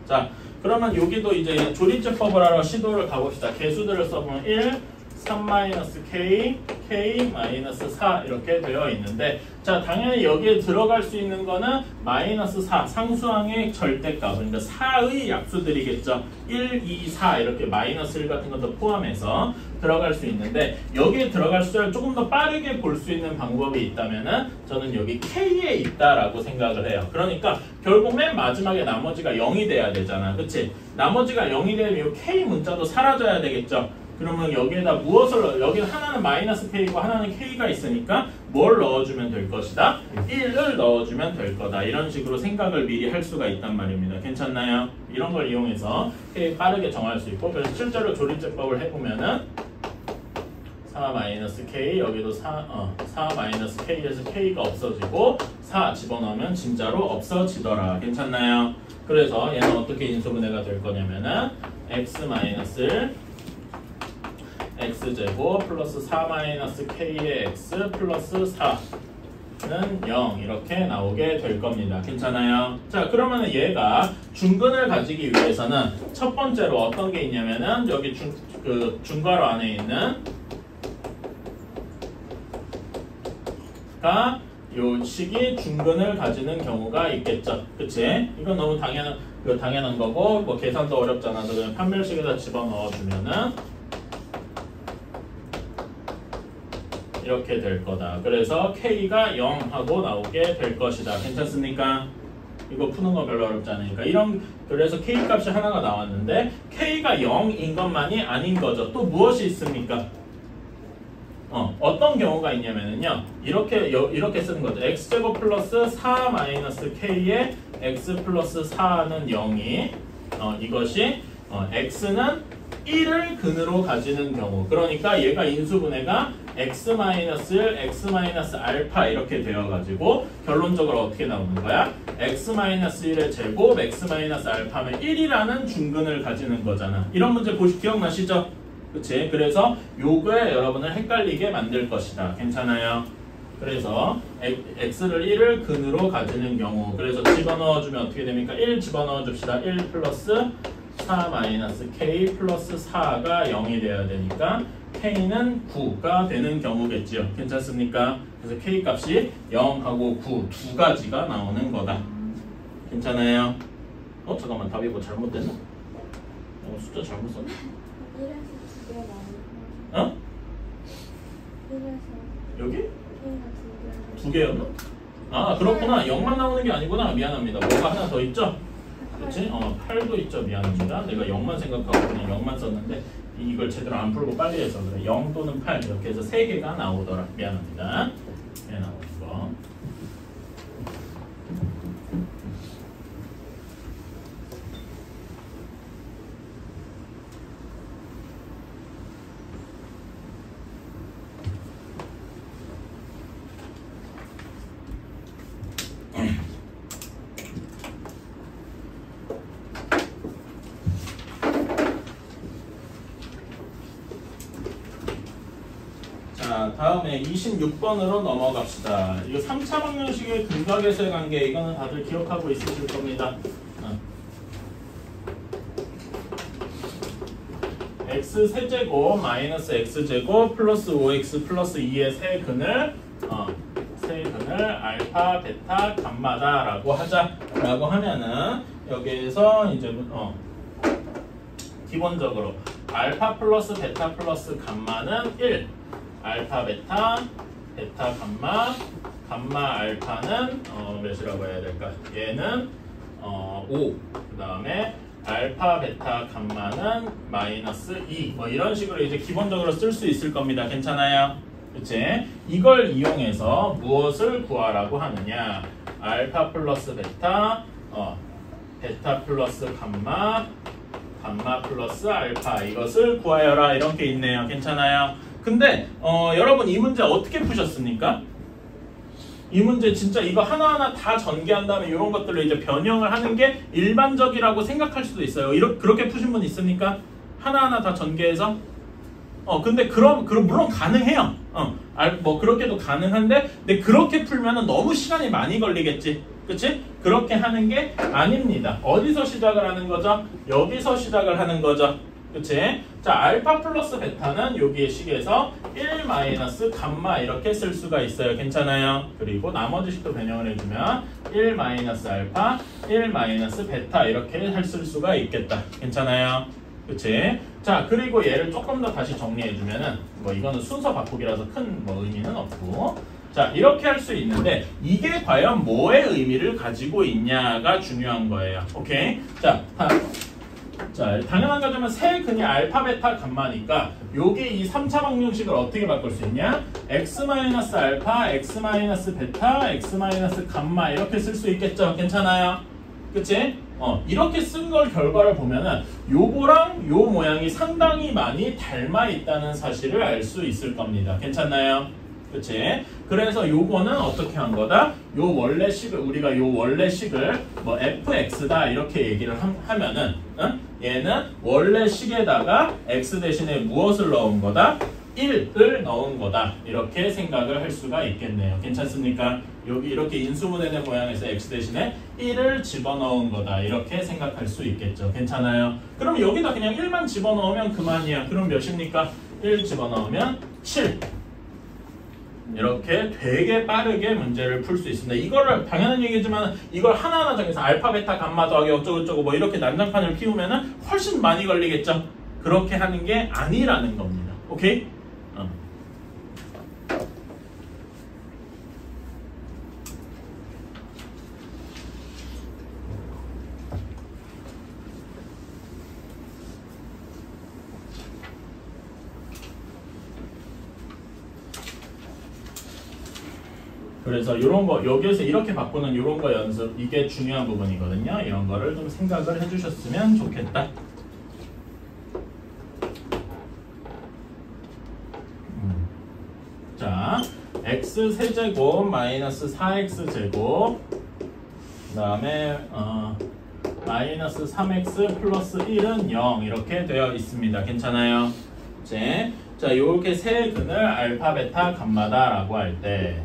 자, 그러면 여기도 이제 조립제법을 하러 시도를 가봅시다. 개수들을 써보면 1 3-k, k-4 이렇게 되어 있는데 자, 당연히 여기에 들어갈 수 있는 거는 마이너스 4 상수항의 절대값 그러니까 4의 약수들이겠죠. 1, 2, 4 이렇게 마이너스 1 같은 것도 포함해서 들어갈 수 있는데 여기에 들어갈 숫자를 조금 더 빠르게 볼 수 있는 방법이 있다면은 저는 여기 k에 있다라고 생각을 해요. 그러니까 결국 맨 마지막에 나머지가 0이 돼야 되잖아. 그치? 나머지가 0이 되면 이 k 문자도 사라져야 되겠죠. 그러면 여기에다 무엇을 여기 하나는 마이너스 k고 하나는 k가 있으니까 뭘 넣어주면 될 것이다? 1을 넣어주면 될 거다. 이런 식으로 생각을 미리 할 수가 있단 말입니다. 괜찮나요? 이런 걸 이용해서 k 빠르게 정할 수 있고 그래서 실제로 조립제법을 해보면은 4-k 여기도 4-k에서 k가 없어지고 4 집어넣으면 진짜로 없어지더라. 괜찮나요? 그래서 얘는 어떻게 인수분해가 될 거냐면은 x제곱 플러스 4-k의 x 플러스 4는 0 이렇게 나오게 될 겁니다. 괜찮아요? 자, 그러면 얘가 중근을 가지기 위해서는 첫 번째로 어떤 게 있냐면은 여기 중괄호 안에 있는 요 식이 중근을 가지는 경우가 있겠죠. 그치? 이건 너무 당연한 거고 뭐 계산도 어렵잖아. 그냥 판별식에다 집어넣어 주면은 이렇게 될 거다. 그래서 k가 0 하고 나오게 될 것이다. 괜찮습니까? 이거 푸는 거 별로 어렵지 않으니까. 그래서 k 값이 하나가 나왔는데 k가 0인 것만이 아닌 거죠. 또 무엇이 있습니까? 어떤 경우가 있냐면은요. 이렇게 쓰는 거죠. x제곱 플러스 4 마이너스 k에 x 플러스 4는 0이 이것이 x는 1을 근으로 가지는 경우. 그러니까 얘가 인수분해가 x 마이너스 1, x 마이너스 알파 이렇게 되어가지고 결론적으로 어떻게 나오는 거야? x 마이너스 1의 제곱, x 마이너스 알파면 1이라는 중근을 가지는 거잖아. 이런 문제 기억나시죠? 그치? 그래서 요거에 여러분을 헷갈리게 만들 것이다. 괜찮아요? 그래서 x를 1을 근으로 가지는 경우. 그래서 집어넣어주면 어떻게 됩니까? 1 집어넣어줍시다. 1 플러스 4 마이너스 k 플러스 4가 0이 돼야 되니까 k는 9가 되는 경우겠지요. 괜찮습니까? 그래서 k 값이 0하고 9 두 가지가 나오는 거다. 괜찮아요? 잠깐만 답이 뭐 잘못됐나? 숫자 잘못 썼나? 1에서 2개 나오고 어? 1에서 여기? K가 2개 두 개였나? 아 그렇구나. 0만 나오는 게 아니구나. 미안합니다. 뭐가 하나 더 있죠? 그렇지? 8도 있죠. 미안합니다. 내가 0만 생각하고 그냥 0만 썼는데 이걸 제대로 안 풀고 빨리 해서 그래. 0 또는 8 이렇게 해서 3개가 나오더라. 미안합니다. 나오고. 다음에 26번으로 넘어갑시다. 이거 3차 방정식의 근각에서의 관계 이거는 다들 기억하고 있으실 겁니다. x 세제곱 마이너스 x제곱 플러스 5x 플러스 2의 세근을 알파, 베타, 감마다라고 하자라고 하면은 여기에서 이제 기본적으로 알파 플러스 베타 플러스 감마는 1 알파 베타, 베타 감마, 감마 알파는 몇이라고 해야 될까? 얘는 5. 그 다음에 알파 베타 감마는 마이너스 2. 뭐 이런 식으로 이제 기본적으로 쓸 수 있을 겁니다. 괜찮아요? 그치? 이걸 이용해서 무엇을 구하라고 하느냐? 알파 플러스 베타, 베타 플러스 감마, 감마 플러스 알파 이것을 구하여라 이렇게 있네요. 괜찮아요? 근데 여러분 이 문제 어떻게 푸셨습니까? 이 문제 진짜 이거 하나하나 다 전개한 다음에 이런 것들을 이제 변형을 하는 게 일반적이라고 생각할 수도 있어요. 그렇게 푸신 분 있습니까? 하나하나 다 전개해서? 근데 그럼 물론 가능해요. 뭐 그렇게도 가능한데 근데 그렇게 풀면은 너무 시간이 많이 걸리겠지. 그치? 그렇게 하는 게 아닙니다. 어디서 시작을 하는 거죠? 여기서 시작을 하는 거죠. 그치? 자, 알파 플러스 베타는 여기의 식에서 1 마이너스 감마 이렇게 쓸 수가 있어요. 괜찮아요? 그리고 나머지 식도 변형을 해주면 1 마이너스 알파, 1 마이너스 베타 이렇게 쓸 수가 있겠다. 괜찮아요? 그치? 자, 그리고 얘를 조금 더 다시 정리해주면은 뭐 이거는 순서 바꾸기라서 큰 뭐 의미는 없고 자, 이렇게 할 수 있는데 이게 과연 뭐의 의미를 가지고 있냐가 중요한 거예요. 오케이? 자, 당연한 거지만 세 근이 알파, 베타, 감마니까 여기 이 3차 방정식을 어떻게 바꿀 수 있냐? x-알파, x-베타, x-감마 이렇게 쓸 수 있겠죠? 괜찮아요? 그치? 이렇게 쓴 걸 결과를 보면은 요거랑 요 모양이 상당히 많이 닮아 있다는 사실을 알 수 있을 겁니다. 괜찮나요? 그치? 그래서 요거는 어떻게 한 거다? 요 원래 식을 우리가 요 원래 식을 뭐 fx다 이렇게 얘기를 하면은 얘는 원래 식에다가 x 대신에 무엇을 넣은 거다? 1을 넣은 거다. 이렇게 생각을 할 수가 있겠네요. 괜찮습니까? 여기 이렇게 인수분해된 모양에서 x 대신에 1을 집어넣은 거다. 이렇게 생각할 수 있겠죠. 괜찮아요? 그럼 여기다 그냥 1만 집어넣으면 그만이야. 그럼 몇입니까? 1 집어넣으면 7. 이렇게 되게 빠르게 문제를 풀 수 있습니다. 이거를 당연한 얘기지만 이걸 하나하나 정해서 알파, 베타, 감마 더하기 어쩌고저쩌고 뭐 이렇게 난장판을 피우면은 훨씬 많이 걸리겠죠. 그렇게 하는 게 아니라는 겁니다. 오케이? 그래서 이런 거 여기에서 이렇게 바꾸는 이런 거 연습 이게 중요한 부분이거든요. 이런 거를 좀 생각을 해주셨으면 좋겠다. 자, x 세제곱 마이너스 4x 제곱 그 다음에 마이너스 3x 플러스 1은 0 이렇게 되어 있습니다. 괜찮아요? 이제 자, 이렇게 세 근을 알파, 베타, 감마다라고 할 때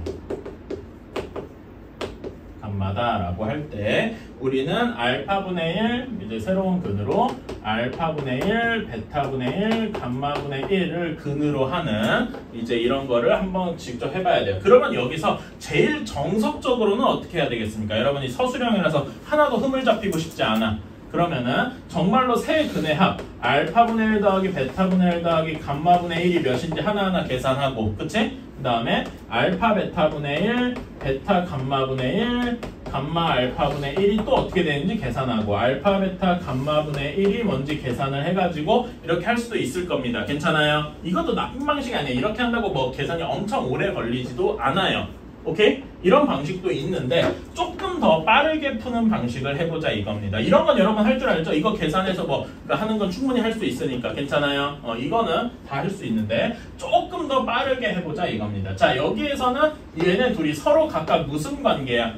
우리는 알파분의 1 이제 새로운 근으로 알파분의 1, 베타분의 1, 감마분의 1을 근으로 하는 이제 이런 거를 한번 직접 해봐야 돼요. 그러면 여기서 제일 정석적으로는 어떻게 해야 되겠습니까? 여러분이 서술형이라서 하나도 흠을 잡히고 싶지 않아. 그러면은 정말로 세 근의 합 알파분의 1 더하기 베타분의 1 더하기 감마분의 1이 몇인지 하나하나 계산하고 그치? 그 다음에 알파 베타분의 1 베타 감마분의 1 감마 알파분의 1이 또 어떻게 되는지 계산하고 알파 베타 감마분의 1이 뭔지 계산을 해가지고 이렇게 할 수도 있을 겁니다. 괜찮아요? 이것도 나쁜 방식이 아니에요. 이렇게 한다고 뭐 계산이 엄청 오래 걸리지도 않아요. 오케이? 이런 방식도 있는데 조금 더 빠르게 푸는 방식을 해보자 이겁니다. 이런 건 여러분 할 줄 알죠? 이거 계산해서 뭐 하는 건 충분히 할 수 있으니까 괜찮아요? 이거는 다 할 수 있는데 조금 더 빠르게 해보자 이겁니다. 자, 여기에서는 얘네 둘이 서로 각각 무슨 관계야?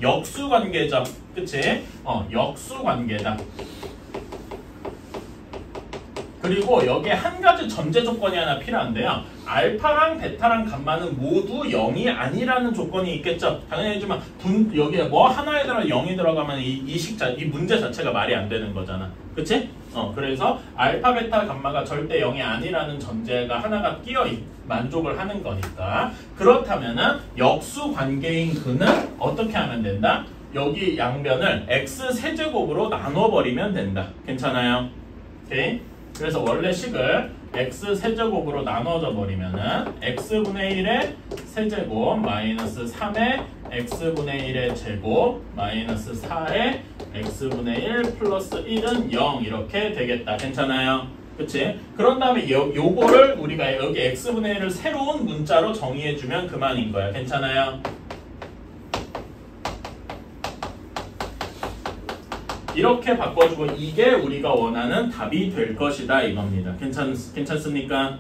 역수 관계죠. 그치? 역수 관계다. 그리고 여기에 한 가지 전제 조건이 하나 필요한데요. 알파랑 베타랑 감마는 모두 0이 아니라는 조건이 있겠죠. 당연히지만 여기에 뭐 하나에 들어 0이 들어가면 이 문제 자체가 말이 안 되는 거잖아. 그치? 그래서 알파, 베타, 감마가 절대 0이 아니라는 전제가 하나가 끼어 만족을 하는 거니까. 그렇다면은 역수 관계인 근은 어떻게 하면 된다? 여기 양변을 x 세제곱으로 나눠버리면 된다. 괜찮아요? 오케이? 그래서 원래 식을 x 세제곱으로 나눠져 버리면은 x분의 1의 세제곱 마이너스 3의 x분의 1의 제곱 마이너스 4의 x분의 1 플러스 1은 0 이렇게 되겠다. 괜찮아요? 그치? 그런 다음에 요거를 우리가 여기 x분의 1을 새로운 문자로 정의해주면 그만인 거야. 괜찮아요? 이렇게 바꿔주고 이게 우리가 원하는 답이 될 것이다 이겁니다. 괜찮습니까?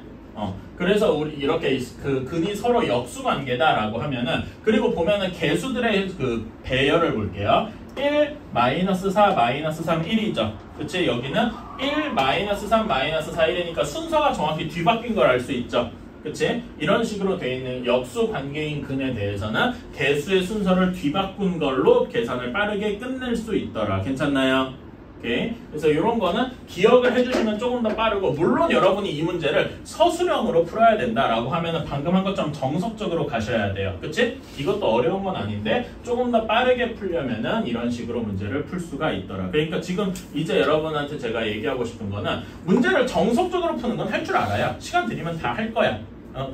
그래서 우리 이렇게 그 근이 서로 역수 관계다라고 하면은 그리고 보면은 개수들의 그 배열을 볼게요. 1, 마이너스 4, 마이너스 3, 1이죠. 그치? 여기는 1, 마이너스 3, 마이너스 4, 1이니까 순서가 정확히 뒤바뀐 걸 알 수 있죠. 그치? 이런 식으로 되어 있는 역수 관계인 근에 대해서는 개수의 순서를 뒤바꾼 걸로 계산을 빠르게 끝낼 수 있더라. 괜찮나요? 오케이. 그래서 이런 거는 기억을 해주시면 조금 더 빠르고 물론 여러분이 이 문제를 서술형으로 풀어야 된다라고 하면은 방금 한 것처럼 정석적으로 가셔야 돼요. 그치? 이것도 어려운 건 아닌데 조금 더 빠르게 풀려면은 이런 식으로 문제를 풀 수가 있더라. 그러니까 지금 이제 여러분한테 제가 얘기하고 싶은 거는 문제를 정석적으로 푸는 건 할 줄 알아요. 시간 들이면 다 할 거야.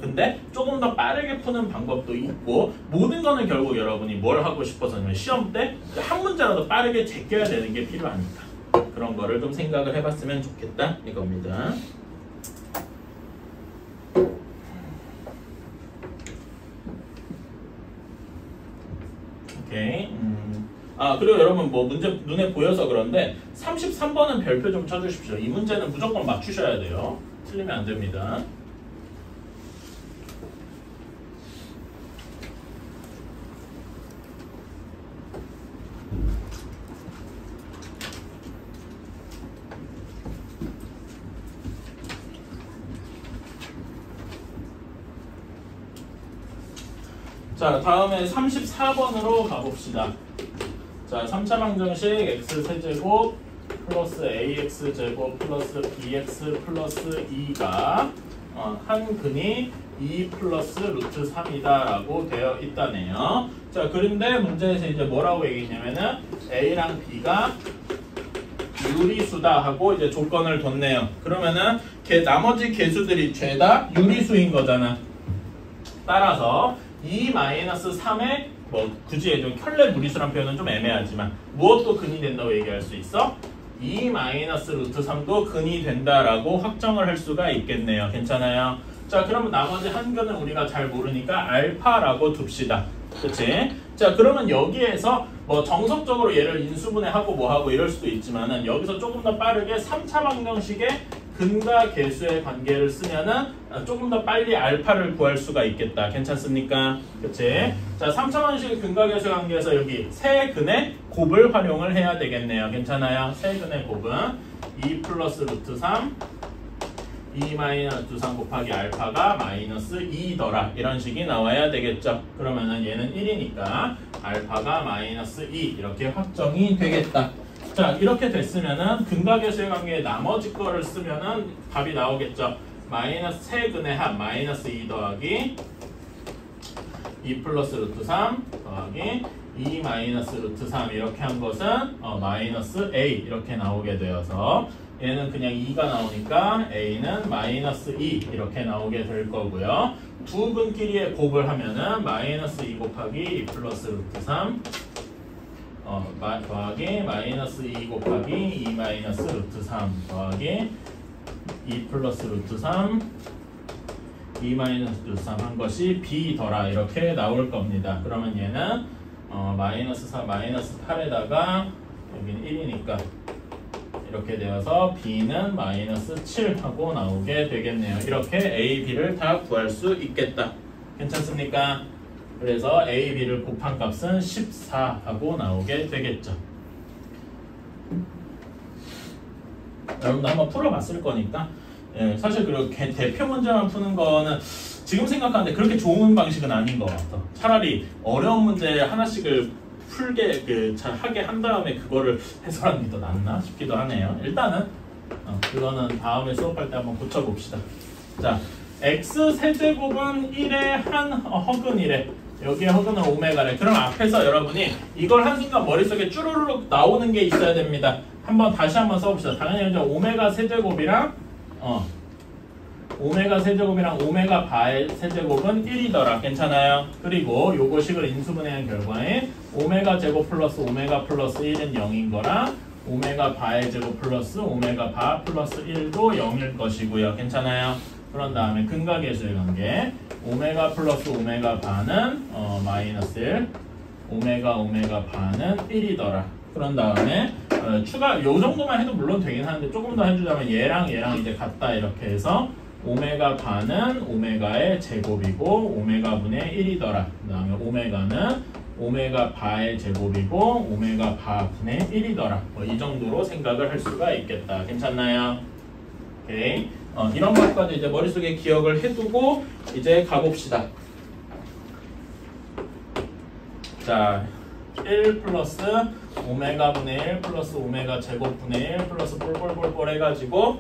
근데 조금 더 빠르게 푸는 방법도 있고 모든 거는 결국 여러분이 뭘 하고 싶어서냐면 시험 때 한 문제라도 빠르게 제껴야 되는 게 필요하니까 그런 거를 좀 생각을 해봤으면 좋겠다 이겁니다. 오케이. 그리고 여러분 뭐 문제 눈에 보여서 그런데 33번은 별표 좀 쳐주십시오. 이 문제는 무조건 맞추셔야 돼요. 틀리면 안 됩니다. 자, 다음에 34번으로 가봅시다. 자, 3차 방정식 x 세제곱 플러스 ax 제곱 플러스 bx 플러스 2가 한 근이 2 플러스 루트 3이다 라고 되어 있다네요. 자, 그런데 문제에서 이제 뭐라고 얘기했냐면은 a랑 b가 유리수다 하고 이제 조건을 뒀네요. 그러면은 나머지 개수들이 죄다 유리수인 거잖아. 따라서 2-3의 뭐 굳이 좀 켤레 무리수란 표현은 좀 애매하지만 무엇도 근이 된다고 얘기할 수 있어? 2 루트 3도 근이 된다라고 확정을 할 수가 있겠네요. 괜찮아요? 자, 그러면 나머지 한 근은 우리가 잘 모르니까 알파라고 둡시다. 그치? 자, 그러면 여기에서 뭐 정석적으로 얘를 인수분해하고 뭐하고 이럴 수도 있지만은 여기서 조금 더 빠르게 3차 방정식의 근과 계수의 관계를 쓰면은 조금 더 빨리 알파를 구할 수가 있겠다. 괜찮습니까? 그치? 자, 3차 방정식의 근과 계수의 관계에서 여기 세 근의 곱을 활용을 해야 되겠네요. 괜찮아요? 세 근의 곱은 2 플러스 루트 3 2 마이너스 루트 3 곱하기 알파가 마이너스 2더라. 이런 식이 나와야 되겠죠. 그러면은 얘는 1이니까 알파가 마이너스 2 이렇게 확정이 되겠다. 자, 이렇게 됐으면은 근과 계수의 관계에 나머지 거를 쓰면은 답이 나오겠죠. 마이너스 세근의 합 마이너스 2 더하기 2 플러스 루트 3 더하기 2 마이너스 루트 3 이렇게 한 것은 마이너스 a 이렇게 나오게 되어서 얘는 그냥 2가 나오니까 a는 마이너스 2 이렇게 나오게 될 거고요. 두 근끼리의 곱을 하면은 마이너스 2 곱하기 2 플러스 루트 3 더하기 마이너스 2 곱하기 2 마이너스 루트 3 더하기 2 플러스 루트 3 2 마이너스 루트 3 한 것이 b더라 이렇게 나올 겁니다. 그러면 얘는 마이너스 4 마이너스 8에다가 여기는 1이니까 이렇게 되어서 b는 마이너스 7 하고 나오게 되겠네요. 이렇게 a, b를 다 구할 수 있겠다. 괜찮습니까? 그래서 a, b를 곱한 값은 14 하고 나오게 되겠죠. 여러분도 한번 풀어봤을 거니까 사실 그리고 대표 문제만 푸는 거는 지금 생각하는데 그렇게 좋은 방식은 아닌 것 같아. 차라리 어려운 문제 하나씩을 풀게 하게 한 다음에 그거를 해설하는 게 더 낫나 싶기도 하네요. 일단은 그거는 다음에 수업할 때 한번 고쳐봅시다. 자, x 세제곱은 1의 한 허근이래. 여기에 허근은 오메가래. 그럼 앞에서 여러분이 이걸 한순간 머릿속에 쭈루룩 나오는 게 있어야 됩니다. 다시 한번 써봅시다. 당연히 이제 오메가 세제곱이랑 오메가 세제곱이랑 오메가 바의 세제곱은 1이더라. 괜찮아요? 그리고 요거 식을 인수분해한 결과에 오메가 제곱 플러스 오메가 플러스 1은 0인 거랑 오메가 바의 제곱 플러스 오메가 바 플러스 1도 0일 것이고요. 괜찮아요? 그런 다음에 근과 계수의 관계 오메가 플러스 오메가 바는 마이너스 1 오메가 바는 1이더라. 그런 다음에 추가 요 정도만 해도 물론 되긴 하는데 조금 더 해주자면 얘랑 이제 같다 이렇게 해서 오메가 바는 오메가의 제곱이고 오메가 분의 1이더라. 그 다음에 오메가는 오메가 바의 제곱이고 오메가 바 분의 1이더라. 이 정도로 생각을 할 수가 있겠다. 괜찮나요? 오케이. 이런 것까지 이제 머릿속에 기억을 해두고 이제 가봅시다. 자, 1 플러스 오메가 분의 1 플러스 오메가 제곱 분의 1 플러스 뿔 해가지고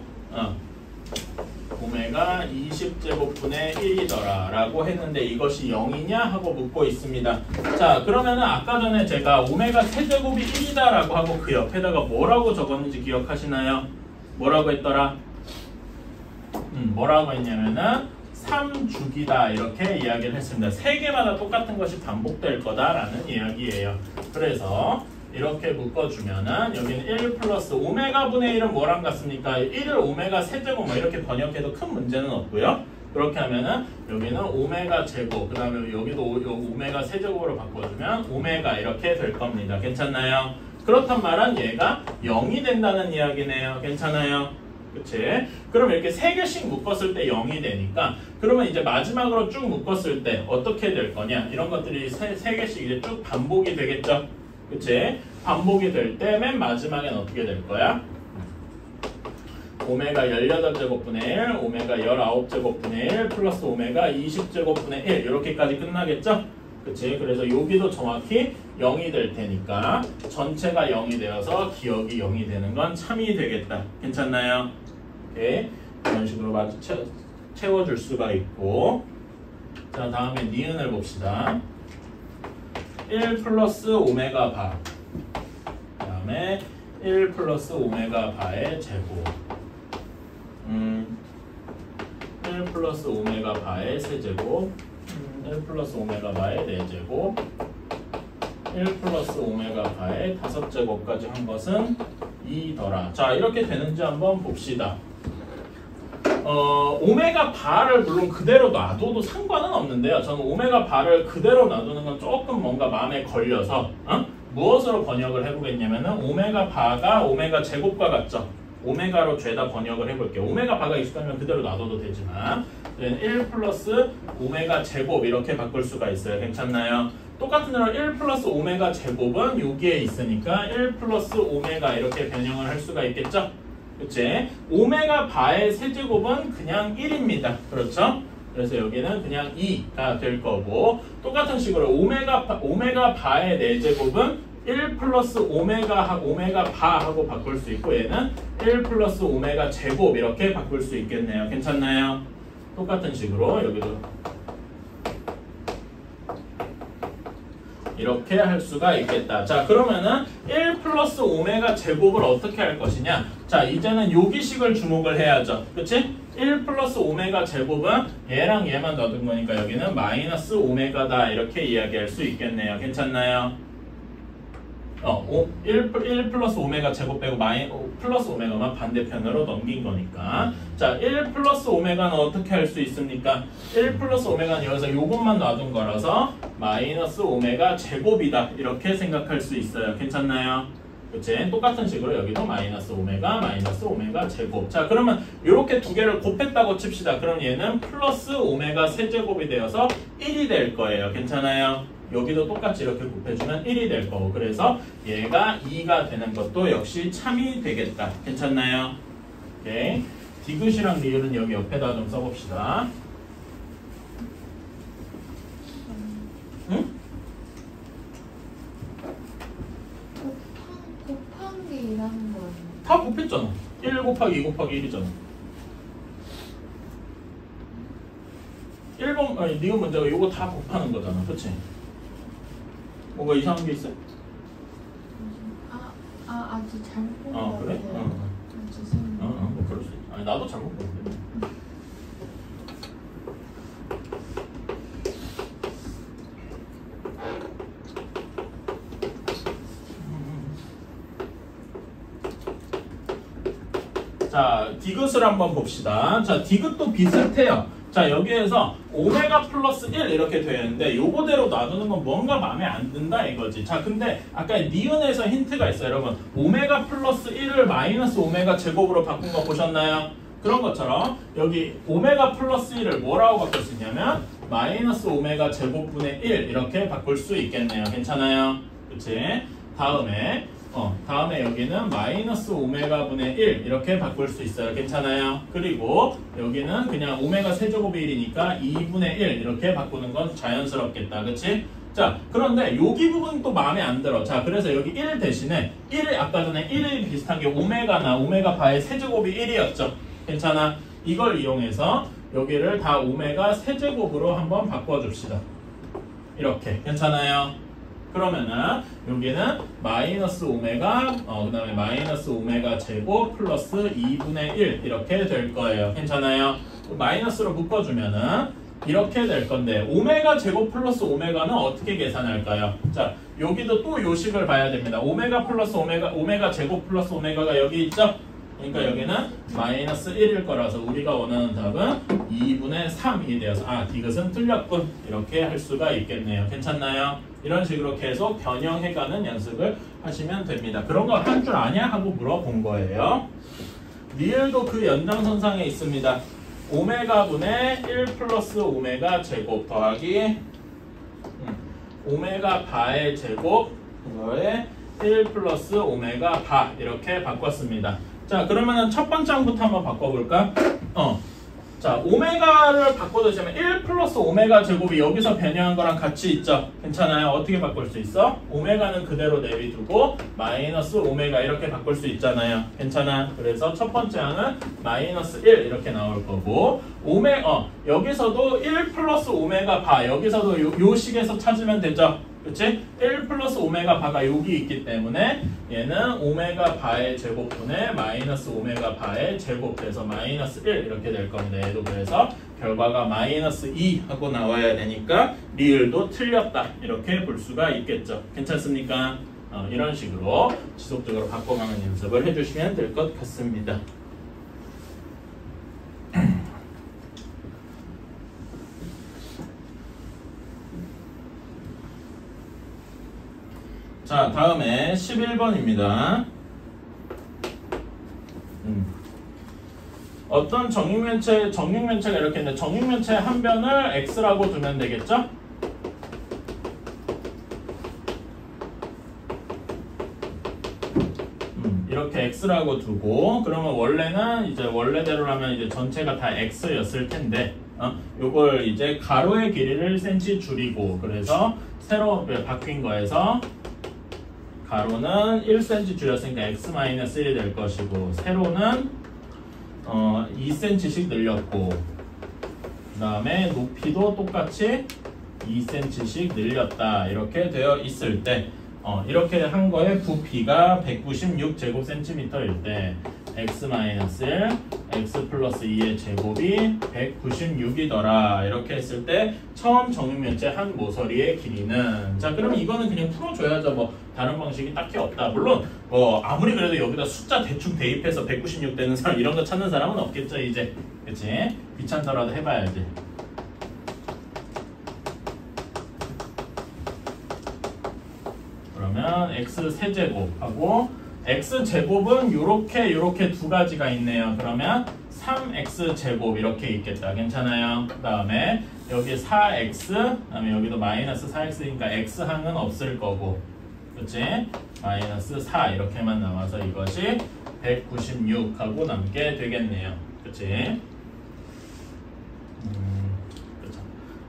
오메가 20제곱분의 1이더라 라고 했는데 이것이 0이냐 하고 묻고 있습니다. 자, 그러면은 아까 전에 제가 오메가 세제곱이 1이다 라고 하고 그 옆에다가 뭐라고 적었는지 기억하시나요? 뭐라고 했더라? 뭐라고 했냐면은 3주기다 이렇게 이야기를 했습니다. 3개마다 똑같은 것이 반복될 거다라는 이야기예요. 그래서 이렇게 묶어주면은 여기는 1 플러스 오메가 분의 1은 뭐랑 같습니까? 1을 오메가 세제곱 뭐 이렇게 번역해도 큰 문제는 없고요. 그렇게 하면은 여기는 오메가 제곱 그 다음에 여기도 오메가 세제곱으로 바꿔주면 오메가 이렇게 될 겁니다. 괜찮나요? 그렇단 말은 얘가 0이 된다는 이야기네요. 괜찮아요? 그치? 그럼 이렇게 3개씩 묶었을 때 0이 되니까 그러면 이제 마지막으로 쭉 묶었을 때 어떻게 될 거냐? 이런 것들이 3개씩 이제 쭉 반복이 되겠죠? 그치? 반복이 될 때 맨 마지막엔 어떻게 될 거야? 오메가 18제곱분의 1, 오메가 19제곱분의 1 플러스 오메가 20제곱분의 1 이렇게까지 끝나겠죠? 그치? 그래서 여기도 정확히 0이 될 테니까 전체가 0이 되어서 기억이 0이 되는 건 참이 되겠다. 괜찮나요? 오케이. 이런 식으로 마주 채워줄 수가 있고 자, 다음에 니은을 봅시다. 1 플러스 오메가 바 그 다음에 1 플러스 오메가 바의 제곱 1 플러스 오메가 바의 세제곱 1 플러스 오메가 바의 4제곱 1 플러스 오메가 바의 5제곱까지 한 것은 2더라. 자, 이렇게 되는지 한번 봅시다. 오메가 바를 물론 그대로 놔둬도 상관은 없는데요. 저는 오메가 바를 그대로 놔두는 건 조금 뭔가 마음에 걸려서 무엇으로 번역을 해보겠냐면은 오메가 바가 오메가 제곱과 같죠. 오메가로 죄다 번역을 해볼게요. 오메가 바가 익숙하면 그대로 놔둬도 되지만 1 플러스 오메가 제곱 이렇게 바꿀 수가 있어요. 괜찮나요? 똑같은 대로 1 플러스 오메가 제곱은 여기에 있으니까 1 플러스 오메가 이렇게 변형을 할 수가 있겠죠? 그치? 오메가 바의 세제곱은 그냥 1입니다. 그렇죠? 그래서 여기는 그냥 2가 될 거고 똑같은 식으로 오메가 바의 4제곱은 1 플러스 오메가 바 하고 바꿀 수 있고 얘는 1 플러스 오메가 제곱 이렇게 바꿀 수 있겠네요. 괜찮나요? 똑같은 식으로 여기도 이렇게 할 수가 있겠다. 자, 그러면은 1 플러스 오메가 제곱을 어떻게 할 것이냐? 자, 이제는 요기식을 주목을 해야죠. 그치? 1 플러스 오메가 제곱은 얘랑 얘만 넣은 거니까 여기는 마이너스 오메가다. 이렇게 이야기할 수 있겠네요. 괜찮나요? 1 플러스 오메가 제곱 빼고 플러스 오메가만 반대편으로 넘긴 거니까. 자, 1 플러스 오메가는 어떻게 할 수 있습니까? 1 플러스 오메가는 여기서 요것만 놔둔 거라서 마이너스 오메가 제곱이다. 이렇게 생각할 수 있어요. 괜찮나요? 그치? 똑같은 식으로 여기도 마이너스 오메가 제곱. 자, 그러면 이렇게 두 개를 곱했다고 칩시다. 그럼 얘는 플러스 오메가 세제곱이 되어서 1이 될 거예요. 괜찮아요? 여기도 똑같이 이렇게 곱해주면 1이 될 거고 그래서 얘가 2가 되는 것도 역시 참이 되겠다. 괜찮나요? 오케이. 디귿이랑 리을은 여기 옆에다 좀 써봅시다. 응? 곱한 게 일하는 거예요. 다 곱했잖아. 1 곱하기 2 곱하기 1이잖아. 1번, 아니, 니은 문제가 이거 다 곱하는 거잖아. 그치? 뭐가 이상한 게 있어? 아직 잘못 본 거 그래? 같아요. 죄송해요. 뭐 그럴 수 있어. 아니, 나도 잘못 봤는데. 자, 디귿을 한번 봅시다. 자, 디귿도 비슷해요. 자, 여기에서 오메가 플러스 1 이렇게 되어 있는데 요거대로 놔두는 건 뭔가 마음에 안 든다 이거지. 자, 근데 아까 니은에서 힌트가 있어요. 여러분, 오메가 플러스 1을 마이너스 오메가 제곱으로 바꾼 거 보셨나요? 그런 것처럼 여기 오메가 플러스 1을 뭐라고 바꿀 수 있냐면 마이너스 오메가 제곱분의 1 이렇게 바꿀 수 있겠네요. 괜찮아요? 그치? 다음에 여기는 마이너스 오메가 분의 1 이렇게 바꿀 수 있어요. 괜찮아요? 그리고 여기는 그냥 오메가 세제곱이 1이니까 2분의 1 이렇게 바꾸는 건 자연스럽겠다. 그치? 자, 그런데 여기 부분이 또 마음에 안 들어. 자, 그래서 여기 1 대신에 1을 아까 전에 1이 비슷한 게 오메가 바의 세제곱이 1이었죠. 괜찮아? 이걸 이용해서 여기를 다 오메가 세제곱으로 한번 바꿔줍시다. 이렇게. 괜찮아요? 그러면은 여기는 마이너스 오메가 그 다음에 마이너스 오메가 제곱 플러스 2분의 1 이렇게 될 거예요. 괜찮아요? 마이너스로 묶어주면은 이렇게 될 건데 오메가 제곱 플러스 오메가는 어떻게 계산할까요? 자, 여기도 또 요식을 봐야 됩니다. 오메가 플러스 오메가 제곱 플러스 오메가가 여기 있죠? 그러니까 여기는 마이너스 1일 거라서 우리가 원하는 답은 2분의 3이 되어서 디귿은 틀렸군. 이렇게 할 수가 있겠네요. 괜찮나요? 이런 식으로 계속 변형해가는 연습을 하시면 됩니다. 그런 거 할 줄 아냐? 하고 물어본 거예요. 리을도 그 연장선상에 있습니다. 오메가 분의 1 플러스 오메가 제곱 더하기 오메가 바의 제곱 그거에 1 플러스 오메가 바 이렇게 바꿨습니다. 자, 그러면은 첫 번째 항부터 한번 바꿔볼까? 자, 오메가를 바꿔두자면 1 플러스 오메가 제곱이 여기서 변형한 거랑 같이 있죠? 괜찮아요? 어떻게 바꿀 수 있어? 오메가는 그대로 내비두고 마이너스 오메가 이렇게 바꿀 수 있잖아요. 괜찮아? 그래서 첫 번째 항은 마이너스 1 이렇게 나올 거고 여기서도 1 플러스 오메가 바 여기서도 요 식에서 찾으면 되죠? 그치? 1 플러스 오메가 바가 여기 있기 때문에 얘는 오메가 바의 제곱분의 마이너스 오메가 바의 제곱돼서 마이너스 1 이렇게 될 건데 얘도 그래서 결과가 마이너스 2 하고 나와야 되니까 리을도 틀렸다 이렇게 볼 수가 있겠죠. 괜찮습니까? 이런 식으로 지속적으로 바꿔가는 연습을 해주시면 될 것 같습니다. 자, 다음에 11번입니다. 어떤 정육면체가 이렇게 있는데 정육면체 한 변을 x라고 두면 되겠죠? 이렇게 x라고 두고 그러면 원래는 이제 원래대로라면 이제 전체가 다 x였을 텐데 요걸 이제 가로의 길이를 1cm 줄이고 그래서 새로 바뀐 거에서 가로는 1cm 줄였으니까 x-1이 될 것이고 세로는 2cm씩 늘렸고 그 다음에 높이도 똑같이 2cm씩 늘렸다 이렇게 되어 있을 때 이렇게 한 거에 부피가 196제곱센티미터일 때 x-1 x 플러스 2의 제곱이 196이더라 이렇게 했을 때 처음 정육면체 한 모서리의 길이는 자 그러면 이거는 그냥 풀어줘야죠. 뭐 다른 방식이 딱히 없다. 물론 아무리 그래도 여기다 숫자 대충 대입해서 196 되는 사람 이런 거 찾는 사람은 없겠죠 이제. 그치? 귀찮더라도 해봐야지. 그러면 x 세제곱하고 x제곱은 요렇게 두 가지가 있네요. 그러면 3x제곱 이렇게 있겠다. 괜찮아요? 그 다음에 여기 4x 그 다음에 여기도 마이너스 4x니까 x항은 없을 거고 그치? 마이너스 4 이렇게만 남아서 이것이 196하고 남게 되겠네요. 그치?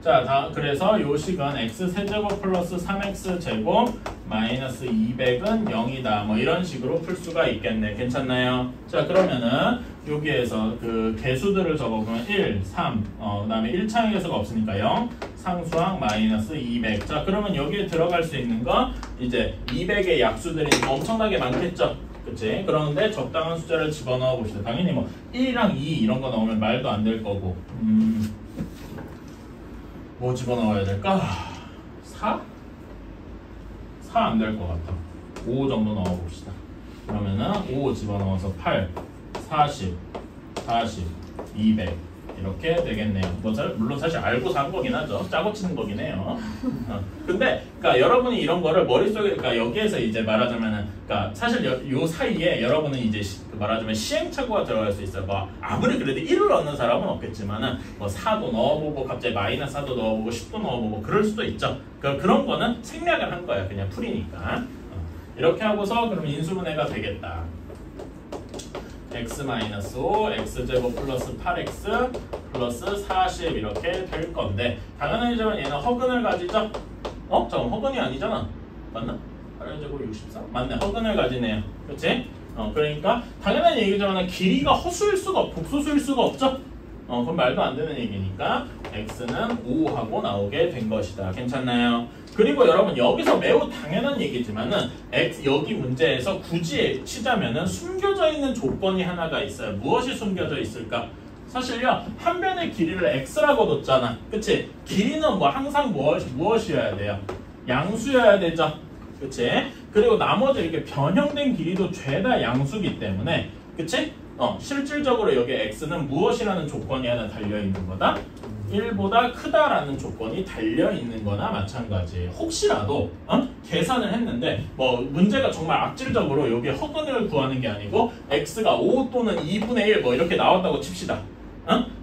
자, 그래서 요식은 x세제곱 플러스 3x제곱 마이너스 200은 0이다. 뭐 이런 식으로 풀 수가 있겠네. 괜찮나요? 자, 그러면은 여기에서 그 개수들을 적어보면 1, 3, 그 다음에 1차항 개수가 없으니까 0, 상수항 마이너스 200. 자, 그러면 여기에 들어갈 수 있는 건 이제 200의 약수들이 엄청나게 많겠죠? 그치? 그런데 적당한 숫자를 집어넣어 봅시다. 당연히 뭐 1이랑 2 이런 거 넣으면 말도 안 될 거고. 뭐 집어넣어야 될까? 4? 4 안 될 것 같아. 5 정도 넣어봅시다. 그러면은 5 집어넣어서 8, 40, 200 이렇게 되겠네요. 물론 사실 알고서 한 거긴 하죠. 짜고 치는 거긴 해요. 근데 그러니까 여러분이 이런 거를 머릿속에 그러니까 여기에서 이제 말하자면은 그러니까 사실 요 사이에 여러분은 이제 말하자면 시행착오가 들어갈 수 있어요. 뭐 아무리 그래도 1을 넣는 사람은 없겠지만은 뭐 4도 넣어보고 갑자기 마이너스 4도 넣어보고 10도 넣어보고 그럴 수도 있죠. 그런 거는 생략을 한 거야. 그냥 풀이니까. 이렇게 하고서 그럼 인수분해가 되겠다. x-5 x제곱 플러스 8x 플러스 40 이렇게 될 건데 당연하지만 얘는 허근을 가지죠? 잠깐 허근이 아니잖아. 맞나? 8제곱 64? 맞네. 허근을 가지네요. 그렇지? 그러니까 당연한 얘기지만 길이가 허수일 수가 복소수일 수가 없죠? 그건 말도 안 되는 얘기니까 x는 5하고 나오게 된 것이다. 괜찮나요? 그리고 여러분 여기서 매우 당연한 얘기지만은 여기 문제에서 굳이 치자면은 숨겨져 있는 조건이 하나가 있어요. 무엇이 숨겨져 있을까? 사실요 한 변의 길이를 x라고 뒀잖아. 그치? 길이는 뭐 항상 무엇이어야 돼요? 양수여야 되죠. 그치? 그리고 나머지 이렇게 변형된 길이도 죄다 양수기 때문에 그치? 실질적으로 여기 x는 무엇이라는 조건이 하나 달려있는 거다? 1보다 크다라는 조건이 달려있는 거나 마찬가지. 혹시라도 계산을 했는데 뭐 문제가 정말 악질적으로 여기 허근을 구하는 게 아니고 x가 5 또는 2분의 1 뭐 이렇게 나왔다고 칩시다.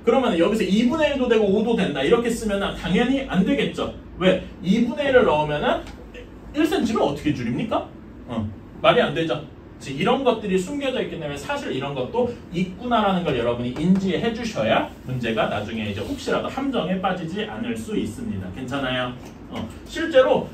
그러면 여기서 2분의 1도 되고 5도 된다 이렇게 쓰면 당연히 안 되겠죠. 왜? 2분의 1을 넣으면은 1cm를 어떻게 줄입니까? 말이 안 되죠. 이런 것들이 숨겨져 있기 때문에 사실 이런 것도 있구나라는 걸 여러분이 인지해 주셔야 문제가 나중에 이제 혹시라도 함정에 빠지지 않을 수 있습니다. 괜찮아요? 실제로